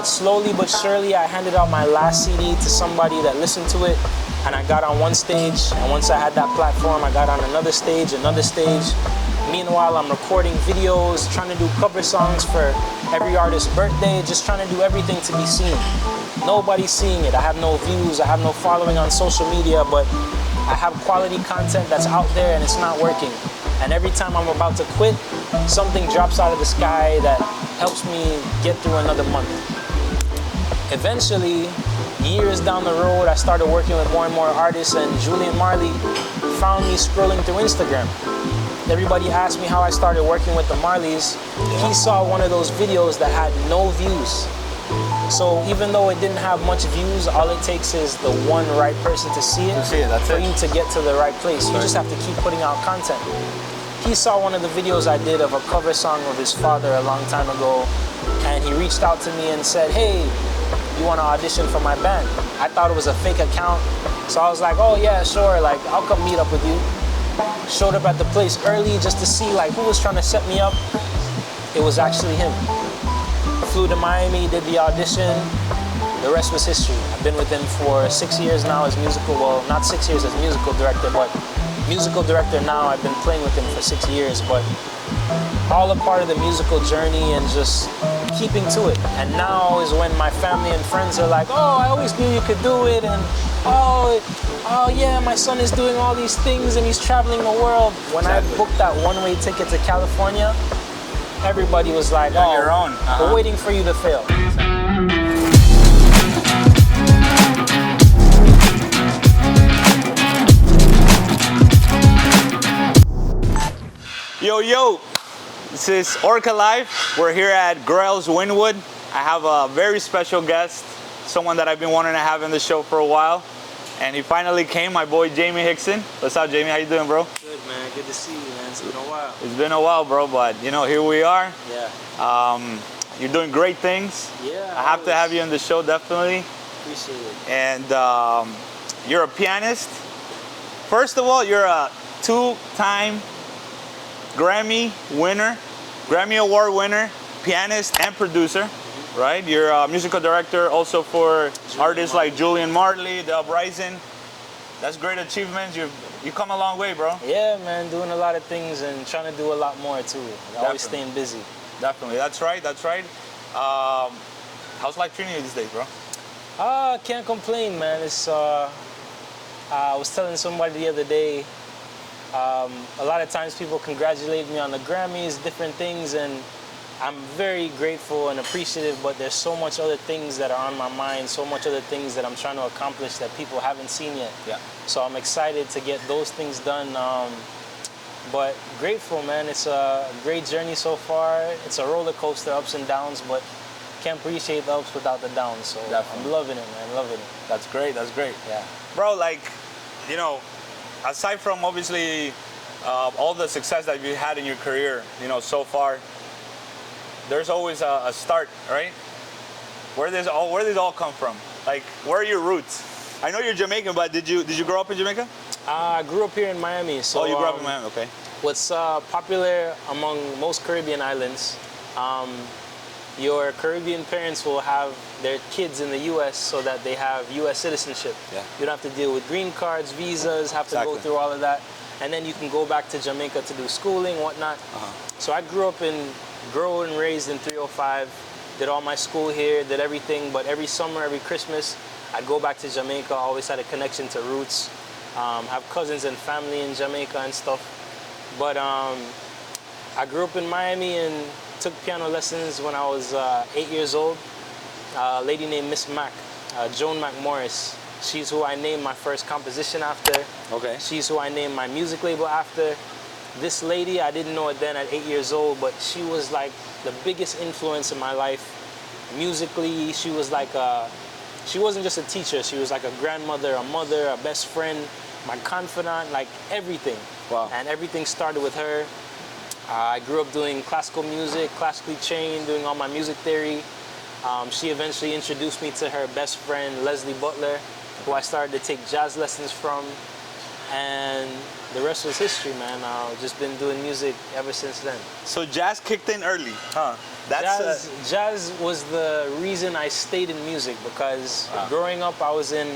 But slowly but surely, I handed out my last CD to somebody that listened to it, and I got on one stage, and once I had that platform, I got on another stage. Meanwhile, I'm recording videos, trying to do cover songs for every artist's birthday, just trying to do everything to be seen. Nobody's seeing it. I have no views, I have no following on social media, but I have quality content that's out there and it's not working. And every time I'm about to quit, something drops out of the sky that helps me get through another month. Eventually, years down the road, I started working with more and more artists, and Julian Marley found me scrolling through Instagram. Everybody asked me how I started working with the Marleys. He saw one of those videos that had no views. So even though it didn't have much views, all it takes is the one right person to see it, for you to get to the right place. You just have to keep putting out content. He saw one of the videos I did of a cover song of his father a long time ago, and he reached out to me and said, hey, you want to audition for my band? I thought it was a fake account, so I was like, oh yeah, sure, like I'll come meet up with you. Showed up at the place early just to see like who was trying to set me up. It was actually him. Flew to Miami, did the audition. The rest was history. I've been with him for 6 years now as musical, well, not 6 years as musical director, but musical director now. I've been playing with him for 6 years, but all a part of the musical journey and just keeping to it. And now is when my family and friends are like, oh, I always knew you could do it, and oh yeah, my son is doing all these things and he's traveling the world. When I booked that one-way ticket to California, everybody was like, oh, your own. We're waiting for you to fail. Yo, this is ORCA Live. We're here at Grell's Wynwood. I have a very special guest, someone that I've been wanting to have in the show for a while. And he finally came, my boy Jaime Hinckson. What's up, Jamie? How you doing, bro? Good, man. Good to see you, man. It's been a while. It's been a while, bro, but you know, here we are. Yeah. You're doing great things. Yeah. I have to have you on the show, definitely. Appreciate it. And you're a pianist. First of all, you're a two-time Grammy winner, Grammy Award winner, pianist and producer, right? You're a musical director also for artists like Julian Marley, The Uprising. That's great achievements. You come a long way, bro. Yeah, man, doing a lot of things and trying to do a lot more too. Always staying busy. Definitely, that's right. How's life treating you these days, bro? Can't complain, man. It's I was telling somebody the other day, a lot of times people congratulate me on the Grammys, different things, and I'm very grateful and appreciative, but there's so much other things that are on my mind, so much other things that I'm trying to accomplish that people haven't seen yet. Yeah. So I'm excited to get those things done, but grateful, man. It's a great journey so far. It's a roller coaster, ups and downs, but can't appreciate the ups without the downs. So definitely. I'm loving it, man, loving it. That's great, Yeah. Bro, like, you know, aside from obviously all the success that you had in your career, you know, so far, there's always a start, right? Where does all come from? Like, where are your roots? I know you're Jamaican, but did you grow up in Jamaica? I grew up here in Miami. So, oh, you grew up in Miami, okay. What's popular among most Caribbean islands, your Caribbean parents will have their kids in the U.S. so that they have U.S. citizenship. Yeah. You don't have to deal with green cards, visas, have to go through all of that. And then you can go back to Jamaica to do schooling, whatnot. So I grew and raised in 305, did all my school here, did everything, but every summer, every Christmas, I'd go back to Jamaica, always had a connection to roots, have cousins and family in Jamaica and stuff. But I grew up in Miami and took piano lessons when I was 8 years old. A lady named Miss Mac, Joan McMorris. She's who I named my first composition after. Okay. She's who I named my music label after. This lady, I didn't know it then at 8 years old, but she was like the biggest influence in my life. Musically, she was like she wasn't just a teacher, she was like a grandmother, a mother, a best friend, my confidant, like everything. Wow. And everything started with her. I grew up doing classical music, classically trained, doing all my music theory. She eventually introduced me to her best friend, Leslie Butler, who I started to take jazz lessons from. And the rest was history, man. I've just been doing music ever since then. So jazz kicked in early, huh? Jazz was the reason I stayed in music because growing up I was in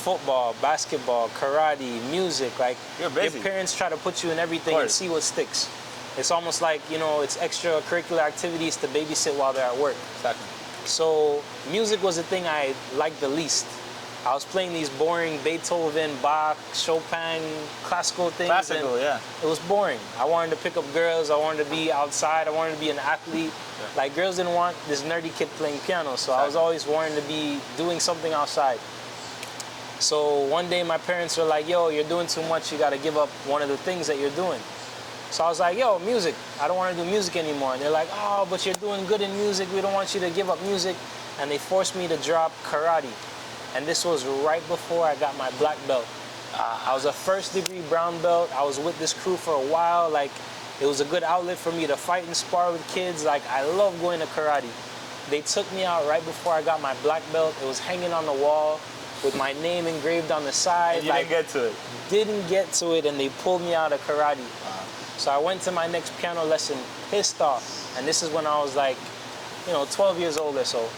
football, basketball, karate, music. Like you're busy. Your parents try to put you in everything and see what sticks. It's almost like, you know, it's extracurricular activities to babysit while they're at work. Exactly. So music was the thing I liked the least. I was playing these boring Beethoven, Bach, Chopin, classical things. Classical, yeah. It was boring. I wanted to pick up girls. I wanted to be outside. I wanted to be an athlete. Yeah. Like girls didn't want this nerdy kid playing piano, so I was always wanting to be doing something outside. So one day my parents were like, yo, you're doing too much. You got to give up one of the things that you're doing. So I was like, yo, music. I don't want to do music anymore. And they're like, oh, but you're doing good in music. We don't want you to give up music. And they forced me to drop karate. And this was right before I got my black belt. I was a first-degree brown belt. I was with this crew for a while. Like, it was a good outlet for me to fight and spar with kids. Like, I love going to karate. They took me out right before I got my black belt. It was hanging on the wall with my name engraved on the side. And you didn't get to it? Didn't get to it, and they pulled me out of karate. So I went to my next piano lesson pissed off. And this is when I was like, 12 years old or so.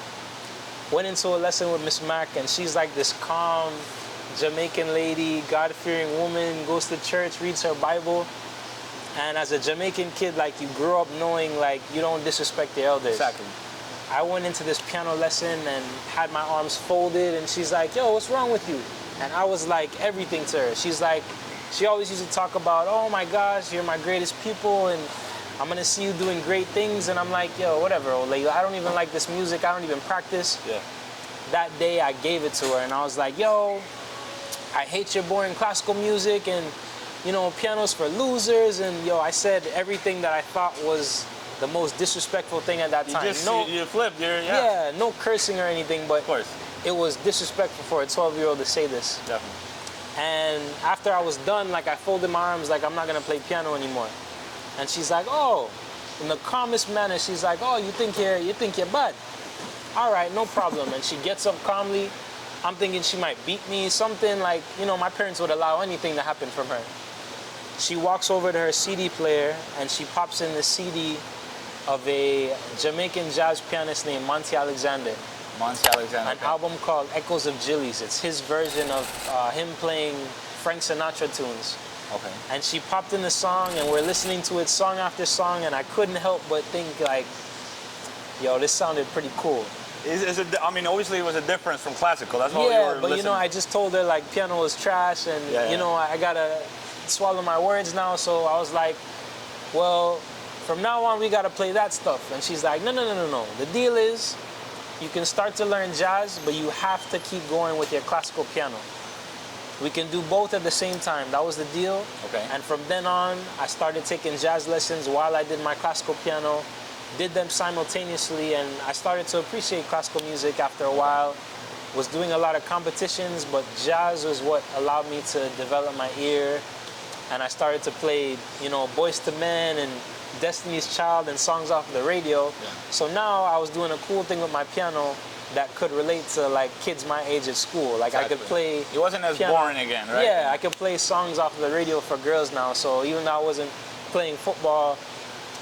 Went into a lesson with Miss Mac, and she's like this calm Jamaican lady, God-fearing woman, goes to church, reads her Bible. And as a Jamaican kid, like, you grew up knowing, like, you don't disrespect the elders. Exactly. I went into this piano lesson and had my arms folded, and she's like, yo, what's wrong with you? And I was like everything to her. She's like, she always used to talk about, oh my gosh, you're my greatest pupil, and I'm gonna see you doing great things. And I'm like, yo, whatever, old lady. I don't even like this music. I don't even practice. Yeah. That day I gave it to her, and I was like, yo, I hate your boring classical music, and piano's for losers. And I said everything that I thought was the most disrespectful thing at that time. You flipped. Yeah, no cursing or anything, but of course. It was disrespectful for a 12-year-old to say this. Definitely. And after I was done, like, I folded my arms like I'm not gonna play piano anymore. And she's like, oh, in the calmest manner, she's like, oh, you think you're bad. All right, no problem. And she gets up calmly. I'm thinking she might beat me, something like, my parents would allow anything to happen from her. She walks over to her CD player and she pops in the CD of a Jamaican jazz pianist named Monty Alexander. An album called Echoes of Jilly's. It's his version of him playing Frank Sinatra tunes. Okay. And she popped in the song, and we're listening to it song after song, and I couldn't help but think, like, yo, this sounded pretty cool. Obviously it was a difference from classical. That's what you were listening. I just told her, like, piano was trash, and, I gotta swallow my words now, so I was like, well, from now on, we gotta play that stuff. And she's like, no. The deal is, you can start to learn jazz, but you have to keep going with your classical piano. We can do both at the same time. That was the deal. Okay. And from then on, I started taking jazz lessons while I did my classical piano, did them simultaneously, and I started to appreciate classical music after a while. Was doing a lot of competitions, but jazz was what allowed me to develop my ear. And I started to play, Boyz II Men and Destiny's Child and songs off the radio. Yeah. So now I was doing a cool thing with my piano that could relate to, like, kids my age at school. Like, exactly. I could play It wasn't as piano. boring again, right? Yeah, I could play songs off the radio for girls now. So even though I wasn't playing football,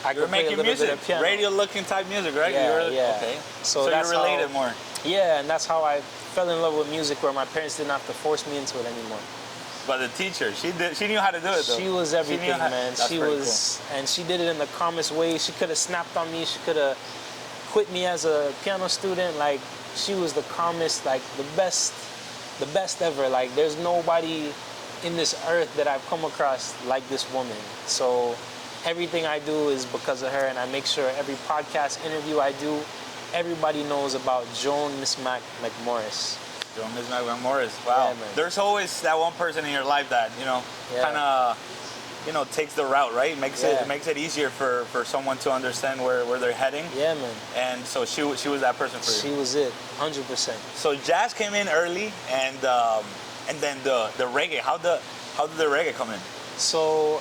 I could play a little bit of piano. Radio-looking type music, right? Yeah. Okay. So you related more. Yeah, and that's how I fell in love with music, where my parents didn't have to force me into it anymore. But the teacher, she knew how to do it, though. She was everything, man. She was, cool. And she did it in the calmest way. She could have snapped on me. She could have quit me as a piano student. Like, she was the calmest, like, the best ever. Like, there's nobody in this earth that I've come across like this woman. So everything I do is because of her, and I make sure every podcast interview I do, everybody knows about Joan Miss Mac McMorris. Joan Miss Mac McMorris. Wow. Yeah, there's always that one person in your life that, kind of, takes the route, right? Makes it easier for someone to understand where they're heading. Yeah, man. And so she was that person for you. She was it, 100%. So jazz came in early, and then the reggae. How did the reggae come in? So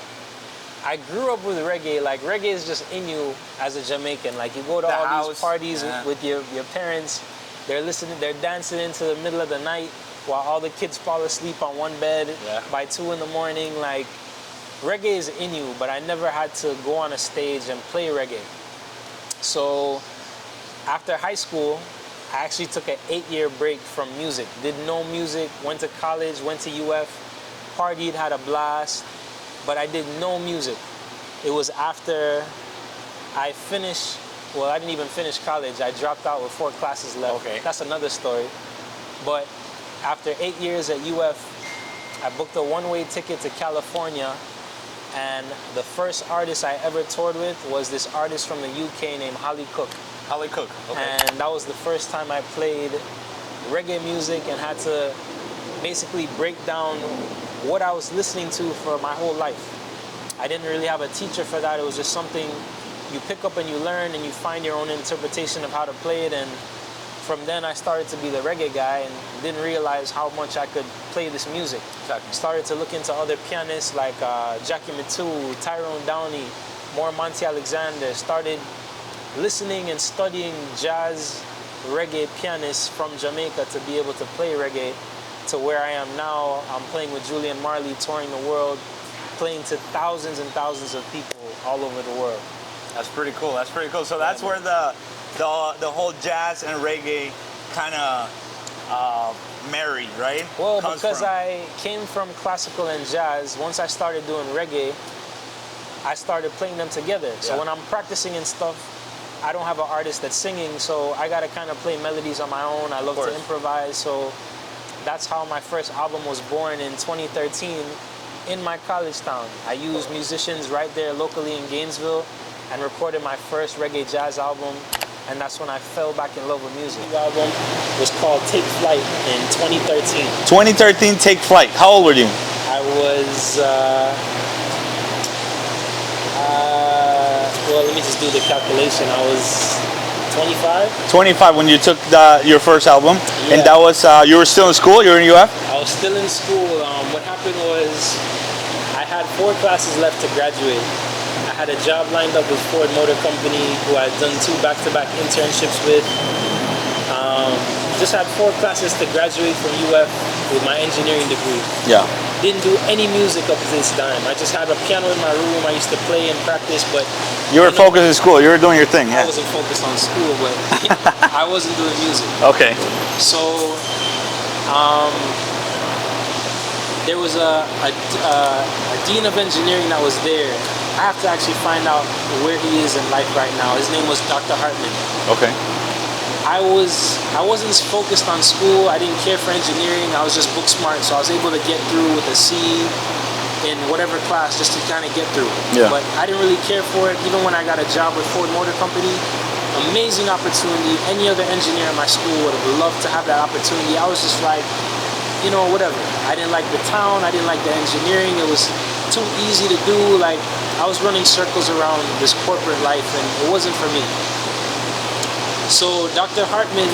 I grew up with reggae. Like, reggae is just in you as a Jamaican. Like, you go to all these parties with your parents, They're listening, they're dancing into the middle of the night while all the kids fall asleep on one bed by 2 in the morning. Like, reggae is in you, but I never had to go on a stage and play reggae. So after high school, I actually took an 8-year break from music. Did no music, went to college, went to UF, partied, had a blast, but I did no music. It was after I finished, well, I didn't even finish college. I dropped out with 4 classes left. Okay. That's another story. But after 8 years at UF, I booked a one-way ticket to California, and the first artist I ever toured with was this artist from the UK named Holly Cook. Holly Cook, okay. And that was the first time I played reggae music and had to basically break down what I was listening to for my whole life. I didn't really have a teacher for that. It was just something you pick up and you learn and you find your own interpretation of how to play it. And from then I started to be the reggae guy and didn't realize how much I could play this music. Exactly. Started to look into other pianists like Jackie Mittoo, Tyrone Downey, more Monty Alexander. Started listening and studying jazz reggae pianists from Jamaica to be able to play reggae, to where I am now. I'm playing with Julian Marley, touring the world, playing to thousands and thousands of people all over the world. That's pretty cool. That's pretty cool. So that's where the whole jazz and reggae kind of married, right? Well, because I came from classical and jazz, once I started doing reggae, I started playing them together. So when I'm practicing and stuff, I don't have an artist that's singing, so I gotta kind of play melodies on my own. I love to improvise, so that's how my first album was born in 2013 in my college town. I used musicians right there locally in Gainesville and recorded my first reggae jazz album, and that's when I fell back in love with music. The album was called Take Flight in 2013. 2013, Take Flight. How old were you? I was, well, let me just do the calculation. I was 25. 25 when you took your first album, and that was, you were still in school? You were in UF? I was still in school. What happened was I had 4 classes left to graduate. I had a job lined up with Ford Motor Company, who I'd done 2 back-to-back internships with. Just had 4 classes to graduate from UF with my engineering degree. Yeah. Didn't do any music up to this time. I just had a piano in my room. I used to play and practice, but you were focused in school. You were doing your thing. I wasn't focused on school, but I wasn't doing music. Okay. So there was a dean of engineering that was there. I have to actually find out where he is in life right now. His name was Dr. Hartman. Okay. I wasn't focused on school. I didn't care for engineering. I was just book smart, so I was able to get through with a C in whatever class just to kind of get through. Yeah. But I didn't really care for it. Even when I got a job with Ford Motor Company, amazing opportunity. Any other engineer in my school would have loved to have that opportunity. I was just like, you know, whatever. I didn't like the town. I didn't like the engineering. It was too easy to do. Like, I was running circles around this corporate life, and it wasn't for me. So Dr. Hartman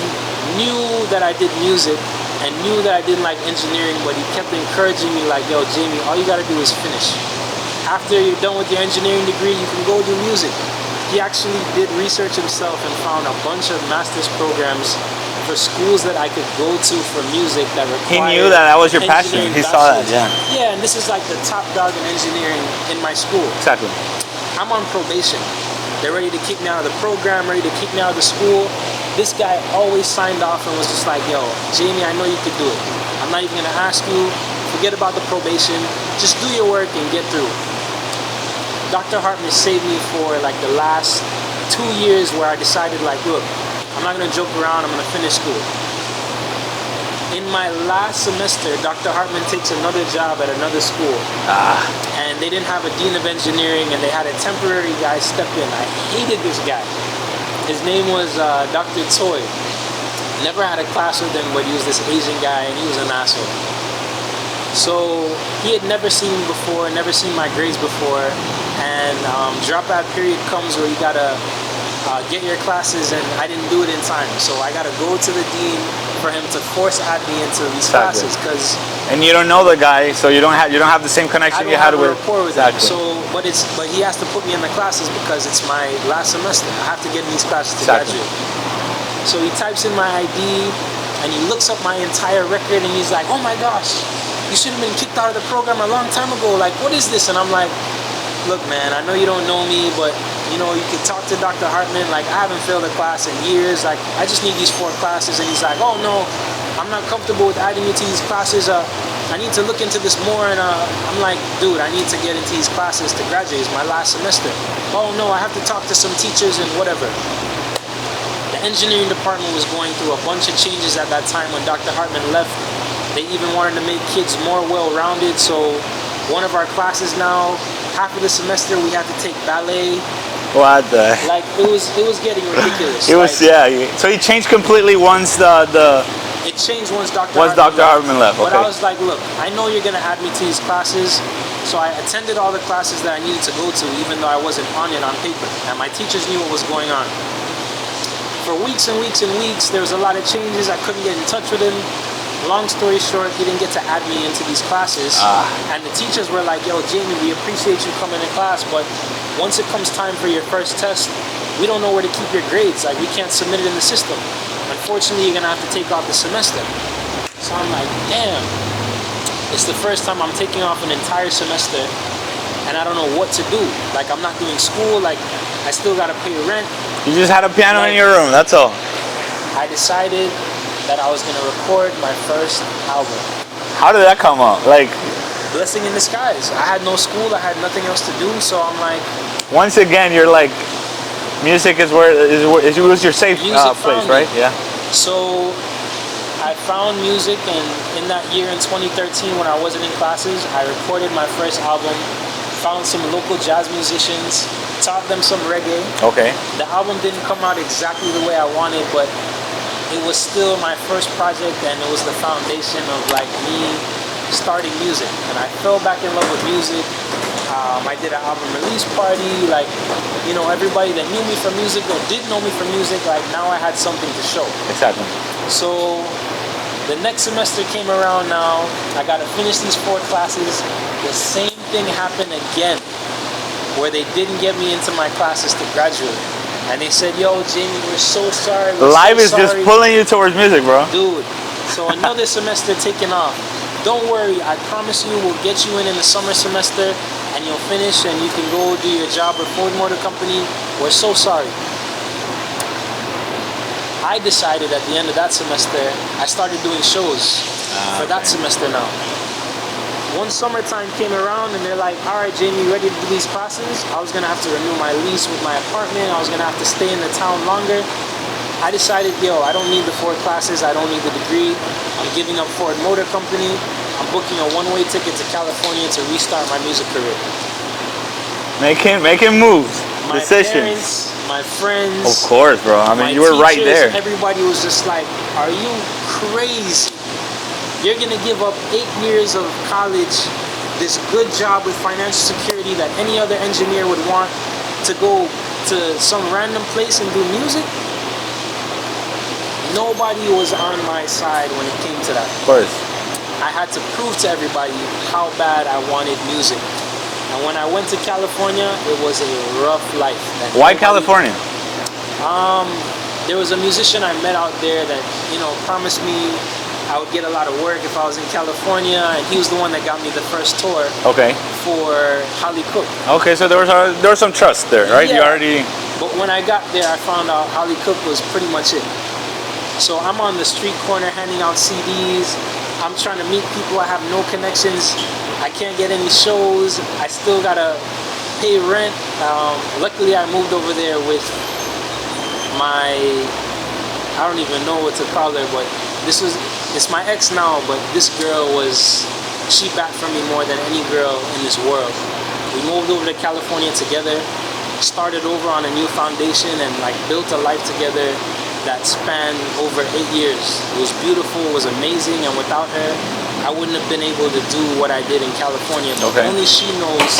knew that I did music and knew that I didn't like engineering, but he kept encouraging me like, yo, Jamie, all you gotta do is finish. After you're done with your engineering degree, you can go do music. He actually did research himself and found a bunch of master's programs for schools that I could go to for music that required. He knew that was your passion. He saw that, yeah. Yeah, and this is like the top dog in engineering in my school. Exactly. I'm on probation. They're ready to kick me out of the program, ready to kick me out of the school. This guy always signed off and was just like, yo, Jamie, I know you could do it. I'm not even gonna ask you, forget about the probation, just do your work and get through. Dr. Hartman saved me for like the last 2 years where I decided like, look, I'm not gonna joke around, I'm gonna finish school. In my last semester, Dr. Hartman takes another job at another school. And they didn't have a dean of engineering, and they had a temporary guy step in. I hated this guy. His name was Dr. Toy. Never had a class with him, but he was this Asian guy, and he was an asshole. So he had never seen me before, never seen my grades before, and dropout period comes where you gotta get your classes, and I didn't do it in time. So I gotta go to the dean for him to force add me into these classes, because and you don't know the guy, so you don't have the same connection you had with. Rapport with him. So, but he has to put me in the classes because it's my last semester. I have to get in these classes to graduate. So he types in my ID and he looks up my entire record and he's like, oh my gosh, you should have been kicked out of the program a long time ago. Like, what is this? And I'm like, look, man, I know you don't know me, but you know, you could talk to Dr. Hartman. Like, I haven't failed a class in years. Like, I just need these 4 classes. And he's like, oh no, I'm not comfortable with adding you to these classes. I need to look into this more. And I'm like, dude, I need to get into these classes to graduate. It's my last semester. Oh no, I have to talk to some teachers and whatever. The engineering department was going through a bunch of changes at that time when Dr. Hartman left. They even wanted to make kids more well-rounded. So one of our classes now, half of the semester we had to take ballet. What the? Like, it was getting ridiculous. It was, like, yeah. So he changed completely once it changed once Dr. Hartman left. Okay. But I was like, look, I know you're gonna add me to these classes, so I attended all the classes that I needed to go to, even though I wasn't on it on paper, and my teachers knew what was going on. For weeks and weeks and weeks, there was a lot of changes. I couldn't get in touch with him. Long story short, he didn't get to add me into these classes. And the teachers were like, yo, Jamie, we appreciate you coming to class, but once it comes time for your first test, we don't know where to keep your grades. Like, we can't submit it in the system. Unfortunately, you're gonna have to take off the semester. So I'm like, damn. It's the first time I'm taking off an entire semester and I don't know what to do. Like, I'm not doing school, like, I still gotta pay rent. You just had a piano in your room, that's all. I decided that I was gonna record my first album. How did that come up? Like, blessing in disguise. I had no school, I had nothing else to do, so I'm like... Once again, you're like, music is where it was your safe place, right? Yeah. So I found music, and in that year in 2013 when I wasn't in classes, I recorded my first album, found some local jazz musicians, taught them some reggae. Okay. The album didn't come out exactly the way I wanted, but it was still my first project, and it was the foundation of like me starting music. And I fell back in love with music. I did an album release party, like, you know, everybody that knew me from music or didn't know me from music, like, now I had something to show. Exactly. So the next semester came around now, I got to finish these 4 classes. The same thing happened again, where they didn't get me into my classes to graduate. And they said, yo, Jamie, we're so sorry. Life is just pulling you towards music, bro. Dude, so another semester taken off. Don't worry, I promise you we'll get you in the summer semester and you'll finish and you can go do your job with Ford Motor Company. We're so sorry. I decided at the end of that semester, I started doing shows for that semester now. Once summertime came around and they're like, all right, Jamie, you ready to do these classes? I was gonna have to renew my lease with my apartment. I was gonna have to stay in the town longer. I decided, yo, I don't need the 4 classes. I don't need the degree. I'm giving up Ford Motor Company. I'm booking a one-way ticket to California to restart my music career. Making moves, My decisions. parents, my friends. Of course, bro. I mean, you were right there. Everybody was just like, are you crazy? You're gonna give up 8 years of college, this good job with financial security that any other engineer would want, to go to some random place and do music? Nobody was on my side when it came to that. Of course. I had to prove to everybody how bad I wanted music. And when I went to California, it was a rough life. Why California? There was a musician I met out there that, you know, promised me I would get a lot of work if I was in California, and he was the one that got me the first tour. Okay. For Holly Cook. Okay, so there was some trust there, right? Yeah. You already. But when I got there, I found out Holly Cook was pretty much it. So I'm on the street corner handing out CDs. I'm trying to meet people. I have no connections. I can't get any shows. I still gotta pay rent. Luckily, I moved over there with my, I don't even know what to call her, but it's my ex now, but this girl she backed for me more than any girl in this world. We moved over to California together, started over on a new foundation, and like built a life together that spanned over 8 years. It was beautiful, it was amazing, and without her, I wouldn't have been able to do what I did in California. But only she knows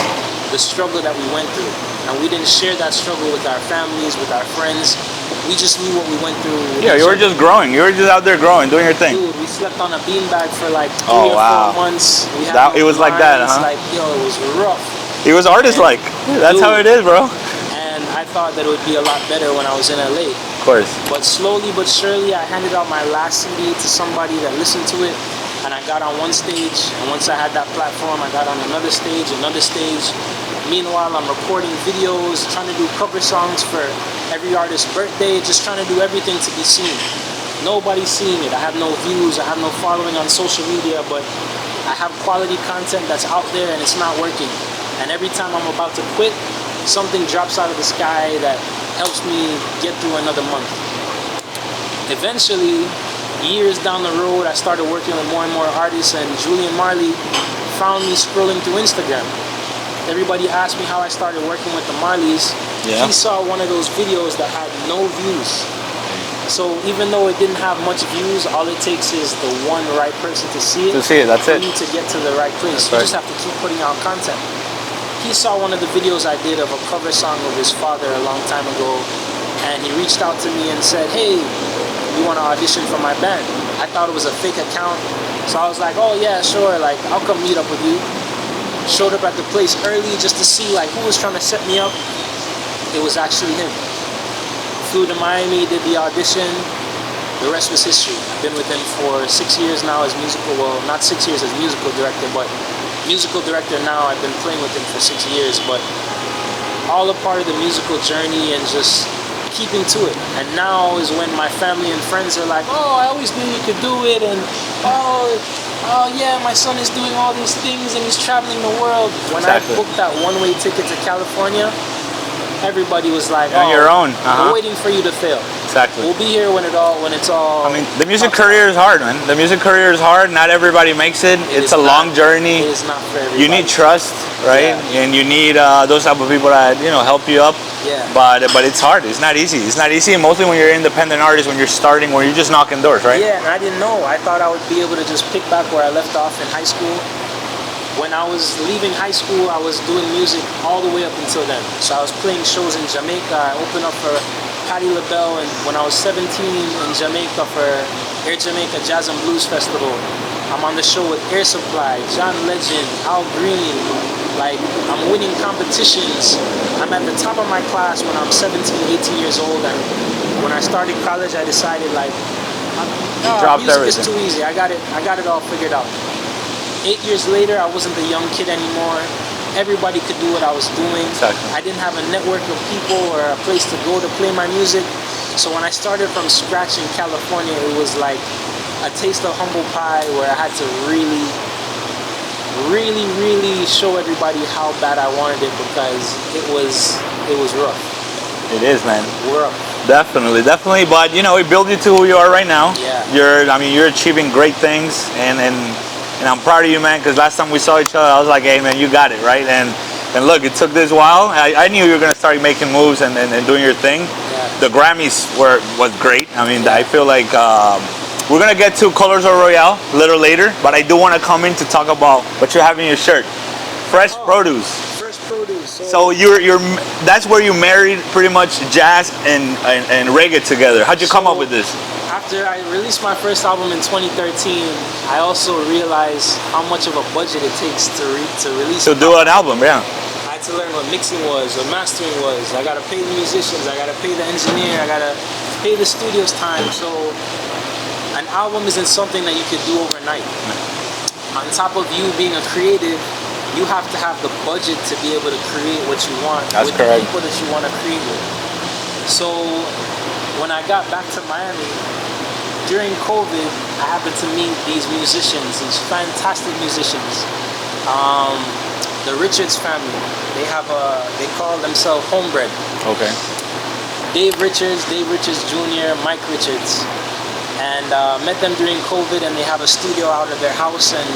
the struggle that we went through. And we didn't share that struggle with our families, with our friends. We just knew what we went through. Yeah, you were just growing. You were just out there growing, doing your thing. Dude, we slept on a beanbag for like 3 or 4 months. We had it was like that, huh? Like, yo, it was rough. It was artist-like. That's how it is, bro. And I thought that it would be a lot better when I was in LA. course. But slowly but surely, I handed out my last CD to somebody that listened to it, and I got on one stage, and once I had that platform, I got on another stage. Meanwhile, I'm recording videos, trying to do cover songs for every artist's birthday, just trying to do everything to be seen. Nobody's seeing it. I have no views, I have no following on social media, but I have quality content that's out there and it's not working. And every time I'm about to quit, something drops out of the sky that helps me get through another month. Eventually, years down the road, I started working with more and more artists, and Julian Marley found me scrolling through Instagram. Everybody asked me how I started working with the Marleys. Yeah. He saw one of those videos that had no views. So even though it didn't have much views, all it takes is the one right person to see it. That's for it. you to get to the right place. You just have to keep putting out content. He saw one of the videos I did of a cover song of his father a long time ago, and he reached out to me and said, "Hey, you want to audition for my band?" I thought it was a fake account, so I was like, "Oh yeah, sure, like I'll come meet up with you." Showed up at the place early just to see like who was trying to set me up. It was actually him. Flew to Miami, did the audition. The rest was history. I've been with him for 6 years now as musical, well, not 6 years as musical director, but musical director now. I've been playing with him for 6 years, but all a part of the musical journey and just keeping to it. And now is when my family and friends are like, "Oh, I always knew you could do it," and oh yeah, my son is doing all these things and he's traveling the world. When I booked that one-way ticket to California, everybody was like, "Oh, your own. we're waiting for you to fail." Exactly. We'll be here when it's all. I mean, the music career is hard, man. The music career is hard. Not everybody makes it. It's a long journey. It is not for everybody. You need trust, right? Yeah. And you need those type of people that help you up. Yeah. But it's hard. It's not easy. It's not easy, mostly when you're an independent artist, when you're starting, when you're just knocking doors, right? Yeah, and I didn't know. I thought I would be able to just pick back where I left off in high school. When I was leaving high school, I was doing music all the way up until then. So I was playing shows in Jamaica. I opened up for Patti LaBelle, and when I was 17 in Jamaica for Air Jamaica Jazz and Blues Festival. I'm on the show with Air Supply, John Legend, Al Green. Like, I'm winning competitions. I'm at the top of my class when I'm 17, 18 years old, and when I started college, I decided music is too easy. I got it all figured out. 8 years later, I wasn't the young kid anymore. Everybody could do what I was doing. Exactly. I didn't have a network of people or a place to go to play my music. So when I started from scratch in California, it was like a taste of humble pie where I had to really, really, really show everybody how bad I wanted it, because it was rough. It is, man. Rough. Definitely. But it built you to who you are right now. Yeah. You're achieving great things, and I'm proud of you, man. Because last time we saw each other, I was like, "Hey, man, you got it, right?" And look, it took this while. I knew you were gonna start making moves and doing your thing. Yeah. The Grammys was great. I mean, I feel like we're gonna get to Colors of Royale a little later, but I do want to come in to talk about what you have in your shirt, Fresh Produce. Fresh Produce. So you're that's where you married pretty much jazz and reggae together. How'd you come up with this? After I released my first album in 2013, I also realized how much of a budget it takes to release. To do an album, yeah. I had to learn what mixing was, what mastering was. I gotta pay the musicians, I gotta pay the engineer, I gotta pay the studio's time. So an album isn't something that you could do overnight. On top of you being a creative, you have to have the budget to be able to create what you want with the people that you want to create with. So when I got back to Miami, during COVID, I happened to meet these musicians, these fantastic musicians. The Richards family. They call themselves Homebred. Okay. Dave Richards Jr., Mike Richards. And met them during COVID, and they have a studio out of their house, and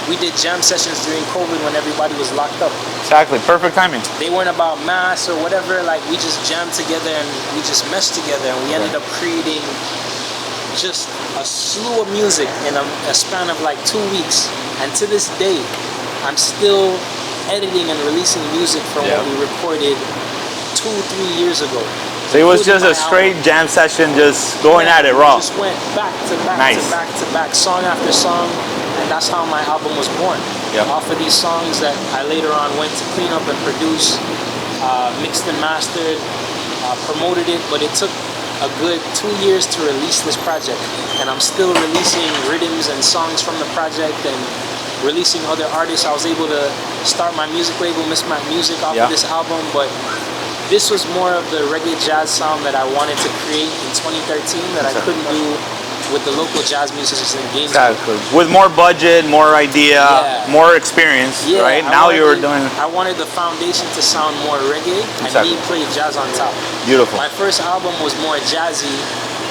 we did jam sessions during COVID when everybody was locked up. Exactly, perfect timing. They weren't about mass or whatever, like we just jammed together and we just meshed together, and we ended up creating just a slew of music in a span of like 2 weeks. And to this day, I'm still editing and releasing music from what we recorded 2-3 years ago. So it was just a straight jam session, just going at it raw. Just went back to back to back to back, song after song, and that's how my album was born. Off of these songs that I later on went to clean up and produce, mixed and mastered, promoted it, but it took a good 2 years to release this project, and I'm still releasing rhythms and songs from the project and releasing other artists. I was able to start my music label, Miss Mac Music, off of this album, but this was more of the reggae jazz sound that I wanted to create in 2013 that I couldn't do with the local jazz musicians in Gainesville. Exactly. With more budget, more idea, more experience, right? Now you're doing... I wanted the foundation to sound more reggae and me play jazz on top. Beautiful. My first album was more jazzy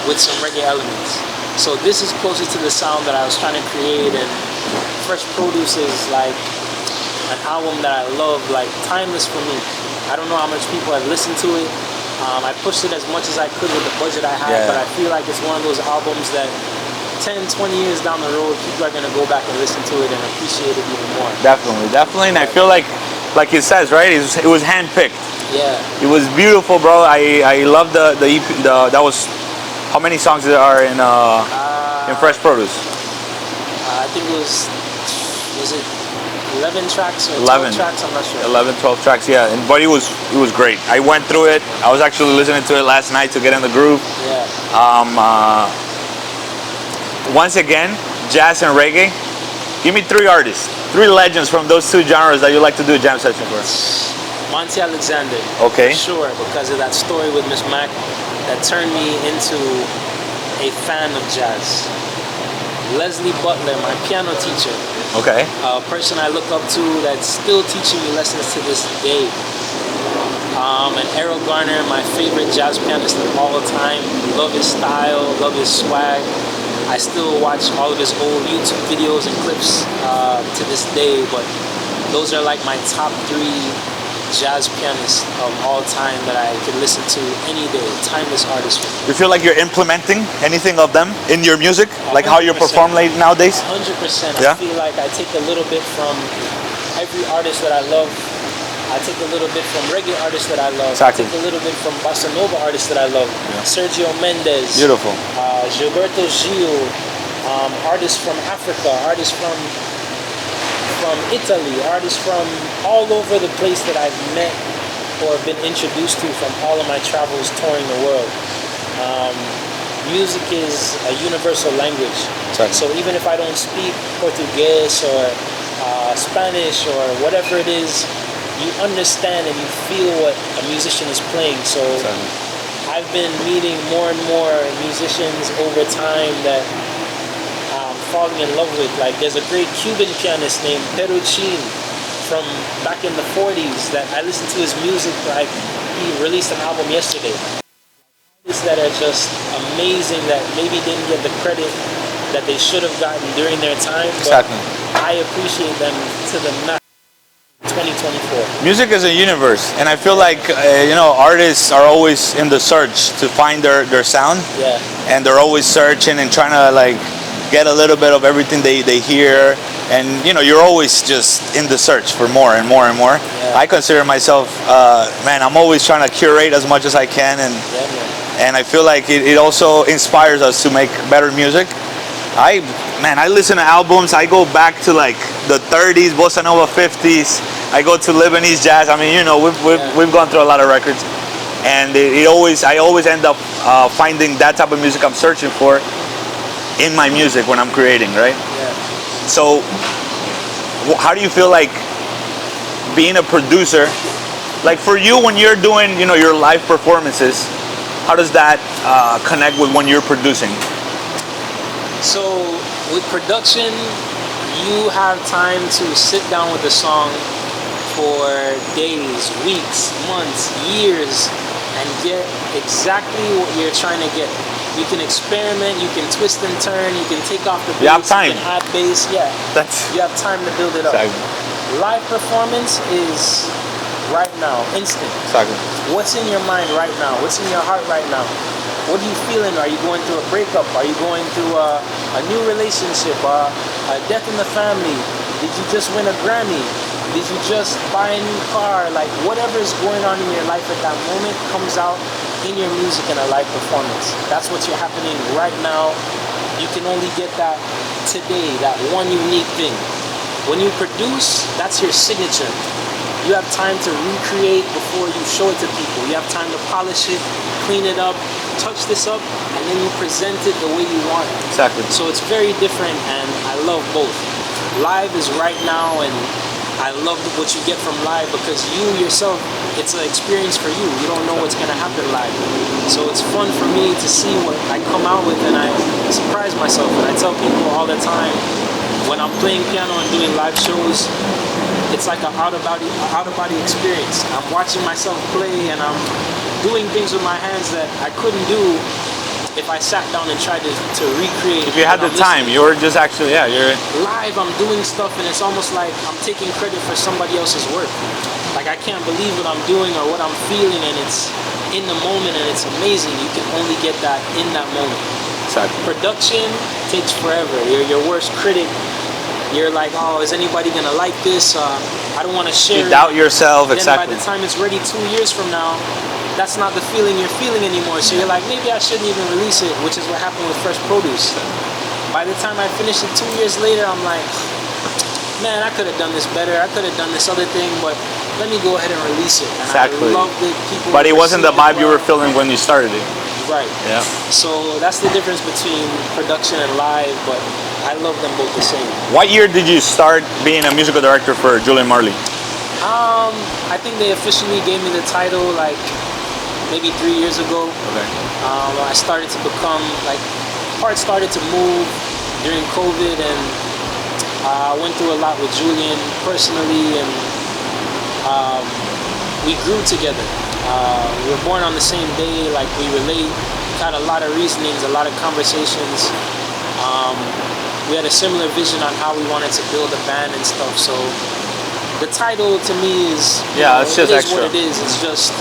with some reggae elements. So this is closer to the sound that I was trying to create, and Fresh Produce is like an album that I love, like timeless for me. I don't know how much people have listened to it. I pushed it as much as I could with the budget I had, but I feel like it's one of those albums that 10, 20 years down the road, people are going to go back and listen to it and appreciate it even more. Definitely. And I feel like it says, right, it was handpicked. Yeah. It was beautiful, bro. I love the EP. That was, how many songs there are in Fresh Produce? I think it was it 11 tracks or 12 tracks? I'm not sure. 11, 12 tracks, yeah. But it was great. I went through it. I was actually listening to it last night to get in the groove. Yeah. Once again, jazz and reggae. Give me 3 artists, 3 legends from those 2 genres that you like to do a jam session for. Monty Alexander. Okay. For sure, because of that story with Miss Mac that turned me into a fan of jazz. Leslie Butler, my piano teacher. Okay. A person I look up to that's still teaching me lessons to this day. And Errol Garner, my favorite jazz pianist of all time. Love his style, love his swag. I still watch all of his old YouTube videos and clips to this day, but those are like my top 3 jazz pianists of all time that I could listen to any day. Timeless artists. You feel like you're implementing anything of them in your music? 100%. Like how you perform nowadays? 100%. I feel like I take a little bit from every artist that I love. I take a little bit from reggae artists that I love. Exactly. I take a little bit from bossa nova artists that I love. Sergio Mendes. Beautiful. Gilberto Gil. Artists from Africa. Artists from Italy, artists from all over the place that I've met or been introduced to from all of my travels touring the world. Music is a universal language. So even if I don't speak Portuguese or Spanish or whatever it is, you understand and you feel what a musician is playing. So I've been meeting more and more musicians over time that falling in love with. Like there's a great Cuban pianist named Peruchin from back in the 40s that I listen to his music. Like he released an album yesterday. Artists that are just amazing that maybe didn't get the credit that they should have gotten during their time, but I appreciate them to the max. 2024. Music is a universe, and I feel like artists are always in the search to find their sound. Yeah. And they're always searching and trying to like get a little bit of everything they hear, and you're always just in the search for more and more and more. Yeah. I consider myself, I'm always trying to curate as much as I can, and I feel like it also inspires us to make better music. I listen to albums. I go back to like the 30s, bossa nova, 50s. I go to Lebanese jazz. I mean, we've gone through a lot of records, and I always end up finding that type of music I'm searching for in my music when I'm creating, right? Yeah. So, how do you feel like being a producer? Like for you, when you're doing, your live performances, how does that connect with when you're producing? So, with production, you have time to sit down with the song for days, weeks, months, years, and get exactly what you're trying to get. You can experiment, you can twist and turn, you can take off the bass, you have time. You can add bass, you have time to build it up. Exactly. Live performance is right now, instant. Exactly. What's in your mind right now? What's in your heart right now? What are you feeling? Are you going through a breakup? Are you going through a new relationship? A death in the family? Did you just win a Grammy? Did you just buy a new car? Like whatever is going on in your life at that moment comes out in your music in a live performance. That's what's happening right now. You can only get that today, that one unique thing. When you produce, that's your signature. You have time to recreate before you show it to people. You have time to polish it, clean it up, touch this up, and then you present it the way you want it. Exactly. So it's very different, and I love both. Live is right now, and I love what you get from live because you yourself, it's an experience for you. You don't know what's gonna happen live. So it's fun for me to see what I come out with, and I surprise myself. And I tell people all the time, when I'm playing piano and doing live shows, it's like an out-of-body experience. I'm watching myself play, and I'm doing things with my hands that I couldn't do if I sat down and tried to recreate. If you had the time, you were just actually, you're live. I'm doing stuff, and it's almost like I'm taking credit for somebody else's work. Like I can't believe what I'm doing or what I'm feeling, and it's in the moment, and it's amazing. You can only get that in that moment. Exactly. Production takes forever. You're your worst critic. You're like, oh, is anybody gonna like this? I don't want to share. You doubt yourself. Then Exactly. by the time it's ready 2 years from now, that's not the feeling you're feeling anymore. So you're like, maybe I shouldn't even release it, which is what happened with Fresh Produce. By the time I finish it 2 years later, I'm like, man, I could have done this better. I could have done this other thing, but let me go ahead and release it. And Exactly. I loved it. People But it wasn't the vibe you were well. feeling when you started it. Right. Yeah. So that's the difference between production and live, but I love them both the same. What year did you start being a musical director for Julian Marley? I think they officially gave me the title like maybe 3 years ago. Okay. I started to become like, parts started to move during COVID, and I went through a lot with Julian personally, and we grew together. We were born on the same day, like we relate, had a lot of reasonings, a lot of conversations. We had a similar vision on how we wanted to build a band and stuff. So the title to me is, It's just it is extra. what it is. It's just,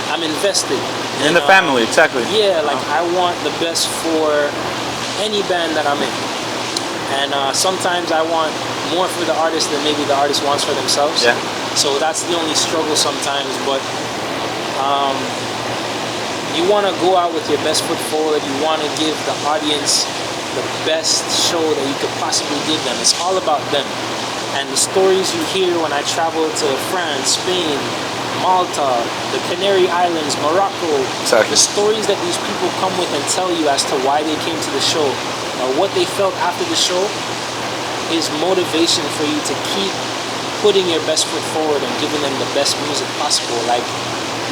I'm invested In the family, exactly. Yeah, like I want the best for any band that I'm in. And sometimes I want more for the artist than maybe the artist wants for themselves. Yeah. So that's the only struggle sometimes. But you want to go out with your best foot forward. You want to give the audience the best show that you could possibly give them. It's all about them. And the stories you hear when I travel to France, Spain, Malta, the Canary Islands, Morocco, Exactly. the stories that these people come with and tell you as to why they came to the show or what they felt after the show is motivation for you to keep putting your best foot forward and giving them the best music possible. Like,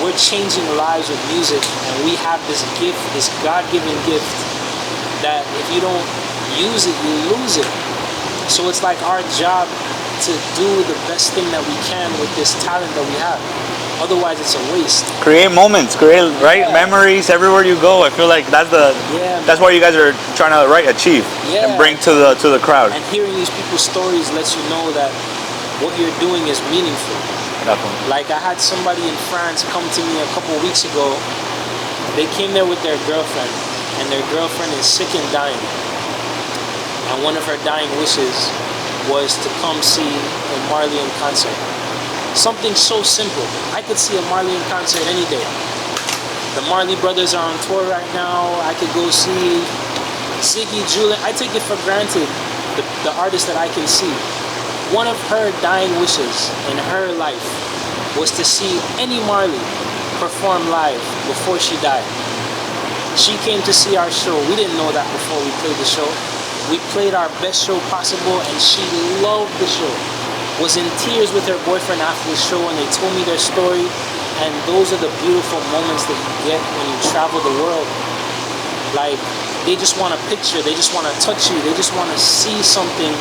we're changing lives with music, and we have this gift, this God-given gift, that if you don't use it, you lose it. So it's like our job to do the best thing that we can with this talent that we have. Otherwise, it's a waste. Create moments, memories everywhere you go. I feel like that's what you guys are trying to achieve and bring to the crowd. And hearing these people's stories lets you know that what you're doing is meaningful. Definitely. Like I had somebody in France come to me a couple of weeks ago. They came there with their girlfriend, and their girlfriend is sick and dying. And one of her dying wishes was to come see a Marley in concert. Something so simple. I could see a Marley in concert any day. The Marley brothers are on tour right now. I could go see Ziggy, Julian. I take it for granted, the artists that I can see. One of her dying wishes in her life was to see any Marley perform live before she died. She came to see our show. We didn't know that before we played the show. We played our best show possible, and she loved the show. Was in tears with her boyfriend after the show, and they told me their story. And those are the beautiful moments that you get when you travel the world. Like, they just want a picture, they just want to touch you, they just want to see something.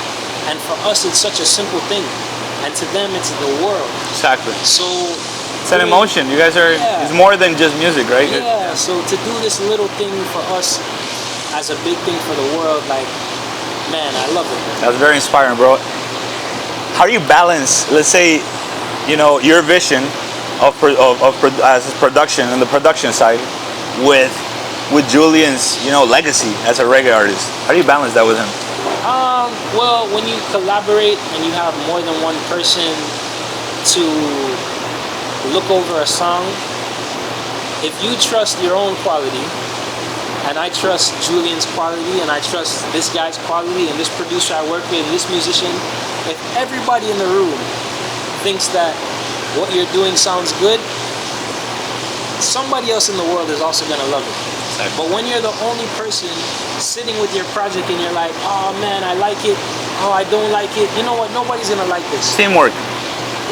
And for us, it's such a simple thing, and to them, it's the world. Exactly. So it's an emotion. You guys are. It's more than just music, right? Yeah. So to do this little thing for us as a big thing for the world, like, man, I love it. Man. That's very inspiring, bro. How do you balance, let's say, your vision of production and the production side with Julian's, legacy as a reggae artist? How do you balance that with him? Well, when you collaborate and you have more than one person to look over a song, if you trust your own quality, and I trust Julian's quality, and I trust this guy's quality, and this producer I work with, and this musician, if everybody in the room thinks that what you're doing sounds good, somebody else in the world is also gonna love it. Exactly. But when you're the only person sitting with your project and you're like, oh man, I like it, oh I don't like it, you know what, nobody's gonna like this. Teamwork.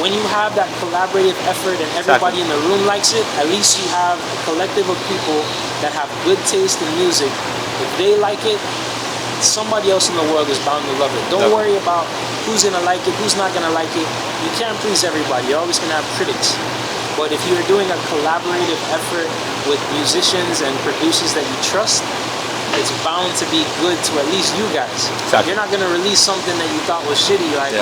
When you have that collaborative effort and everybody in the room likes it, at least you have a collective of people that have good taste in music. If they like it, somebody else in the world is bound to love it. Don't worry about who's gonna like it, who's not gonna like it. You can't please everybody. You're always gonna have critics. But if you're doing a collaborative effort with musicians and producers that you trust, it's bound to be good to at least you guys. Exactly. You're not gonna release something that you thought was shitty, like, you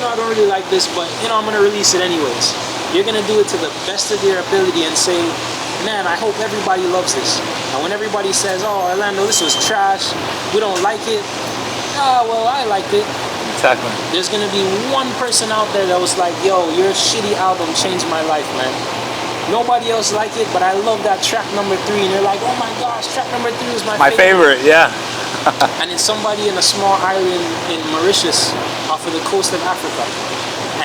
know, I don't really like this, but you know, I'm gonna release it anyways. You're gonna do it to the best of your ability and say, man, I hope everybody loves this. And when everybody says, oh, Orlando, this was trash, we don't like it, well, I liked it. Exactly. There's gonna be one person out there that was like, yo, your shitty album changed my life, man. Nobody else liked it, but I love that track number 3. And they're like, oh my gosh, track number 3 is my favorite. Yeah. And it's somebody in a small island in Mauritius off of the coast of Africa.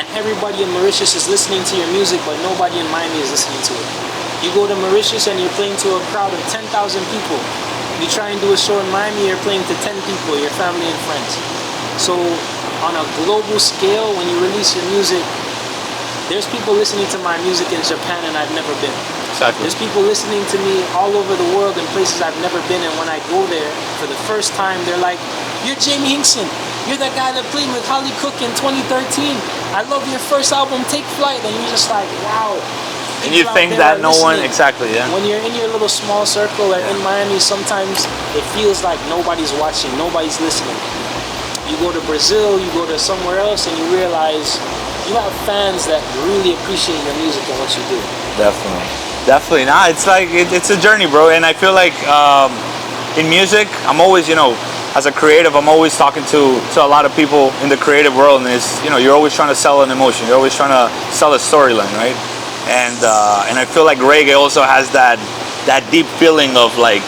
And everybody in Mauritius is listening to your music, but nobody in Miami is listening to it. You go to Mauritius and you're playing to a crowd of 10,000 people. You try and do a show in Miami, you're playing to 10 people, your family and friends. So on a global scale, when you release your music, there's people listening to my music in Japan and I've never been. Exactly. There's people listening to me all over the world in places I've never been, and when I go there for the first time, they're like, you're Jaime Hinckson. You're that guy that played with Holly Cook in 2013. I love your first album, Take Flight. And you're just like, wow. And you think that no one, exactly, yeah. When you're in your little small circle or in Miami, sometimes it feels like nobody's watching, nobody's listening. You go to Brazil, you go to somewhere else, and you realize you have fans that really appreciate your music and what you do. Definitely. Nah, it's like, it's a journey, bro. And I feel like in music, I'm always, you know, as a creative, I'm always talking to a lot of people in the creative world, and it's, you know, you're always trying to sell an emotion. You're always trying to sell a storyline, right? And I feel like reggae also has that deep feeling of like,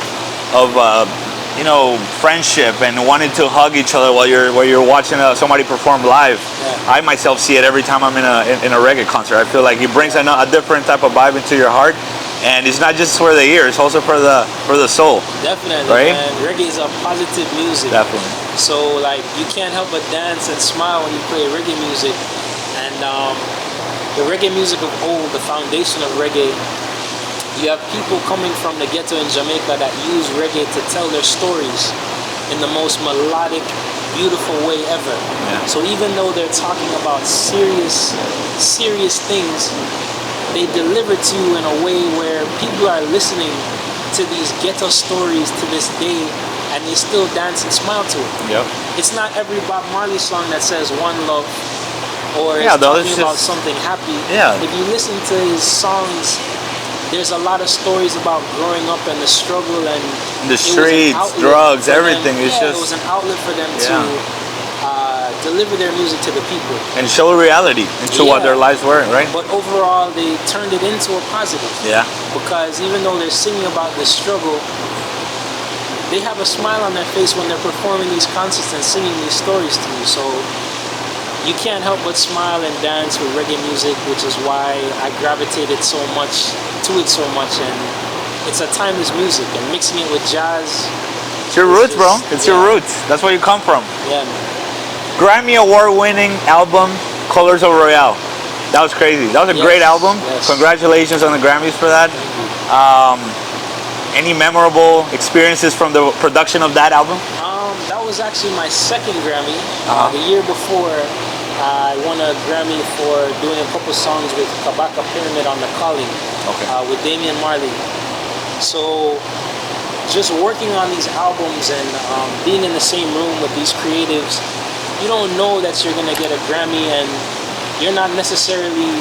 you know, friendship and wanting to hug each other while you're watching somebody perform live. Yeah. I myself see it every time I'm in a reggae concert. I feel like it brings a different type of vibe into your heart, and it's not just for the ear; it's also for the soul. Definitely, right? Man. Reggae is a positive music. Definitely. So like, you can't help but dance and smile when you play reggae music, and the reggae music of old, the foundation of reggae. You have people coming from the ghetto in Jamaica that use reggae to tell their stories in the most melodic, beautiful way ever. Yeah. So even though they're talking about serious things, they deliver to you in a way where people are listening to these ghetto stories to this day, and they still dance and smile to it. Yep. It's not every Bob Marley song that says one love or is talking about something happy. Yeah. If you listen to his songs, there's a lot of stories about growing up and the struggle and the streets, drugs, everything. It was was an outlet for them to deliver their music to the people and show reality into what their lives were, right? But overall, they turned it into a positive. Yeah. Because even though they're singing about the struggle, they have a smile on their face when they're performing these concerts and singing these stories to you. So you can't help but smile and dance with reggae music, which is why I gravitated so much to it so much. And it's a timeless music, and mixing it with jazz. It's your roots, bro. It's your roots. That's where you come from. Yeah, man. Grammy Award-winning album, Colors of Royale. That was crazy. That was a great album. Yes. Congratulations on the Grammys for that. Any memorable experiences from the production of that album? That was actually my second Grammy. The year before, I won a Grammy for doing a couple songs with Kabaka Pyramid on the Calling, with Julian Marley. So just working on these albums and being in the same room with these creatives, you don't know that you're going to get a Grammy, and you're not necessarily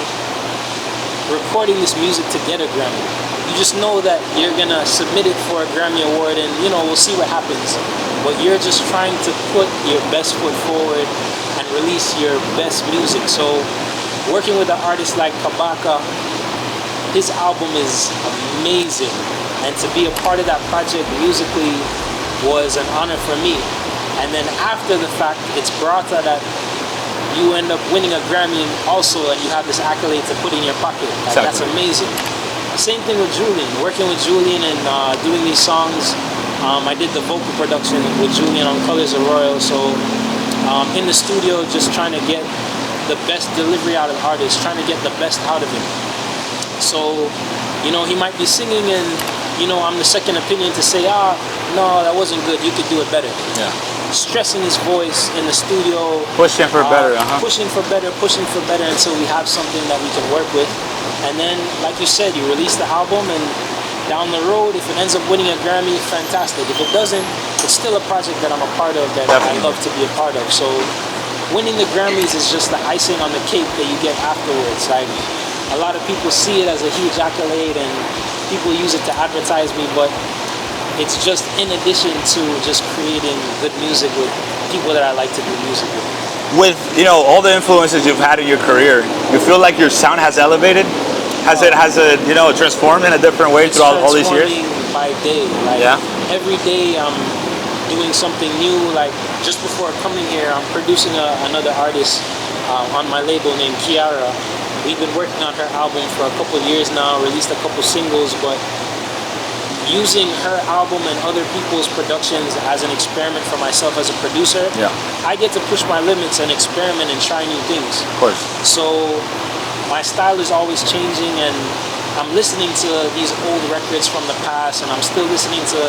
recording this music to get a Grammy. You just know that you're going to submit it for a Grammy Award, and you know, we'll see what happens. But you're just trying to put your best foot forward and release your best music. So working with an artist like Kabaka, his album is amazing, and to be a part of that project musically was an honor for me. And then after the fact, it's brought out that you end up winning a Grammy also, and you have this accolade to put in your pocket. Like, that's amazing. Same thing with Julian. Working with Julian and doing these songs. I did the vocal production with Julian on Colors of Royal. So in the studio, just trying to get the best delivery out of artists, trying to get the best out of him. So, you know, he might be singing and, you know, I'm the second opinion to say, no, that wasn't good, you could do it better. Yeah. Stressing his voice in the studio. Pushing for better, pushing for better until we have something that we can work with. And then, like you said, you release the album and down the road, if it ends up winning a Grammy, fantastic. If it doesn't, it's still a project that I'm a part of that I love to be a part of. So winning the Grammys is just the icing on the cake that you get afterwards. Like, a lot of people see it as a huge accolade and people use it to advertise me, but it's just in addition to just creating good music with people that I like to do music with. With, you know, all the influences you've had in your career, you feel like your sound has elevated? Has it, you know, transformed in a different way throughout all these years? By day. Like, every day I'm doing something new. Like, just before coming here, I'm producing another artist on my label named Kiara. We've been working on her album for a couple of years now, released a couple singles, but using her album and other people's productions as an experiment for myself as a producer, I get to push my limits and experiment and try new things. Of course. So my style is always changing, and I'm listening to these old records from the past, and I'm still listening to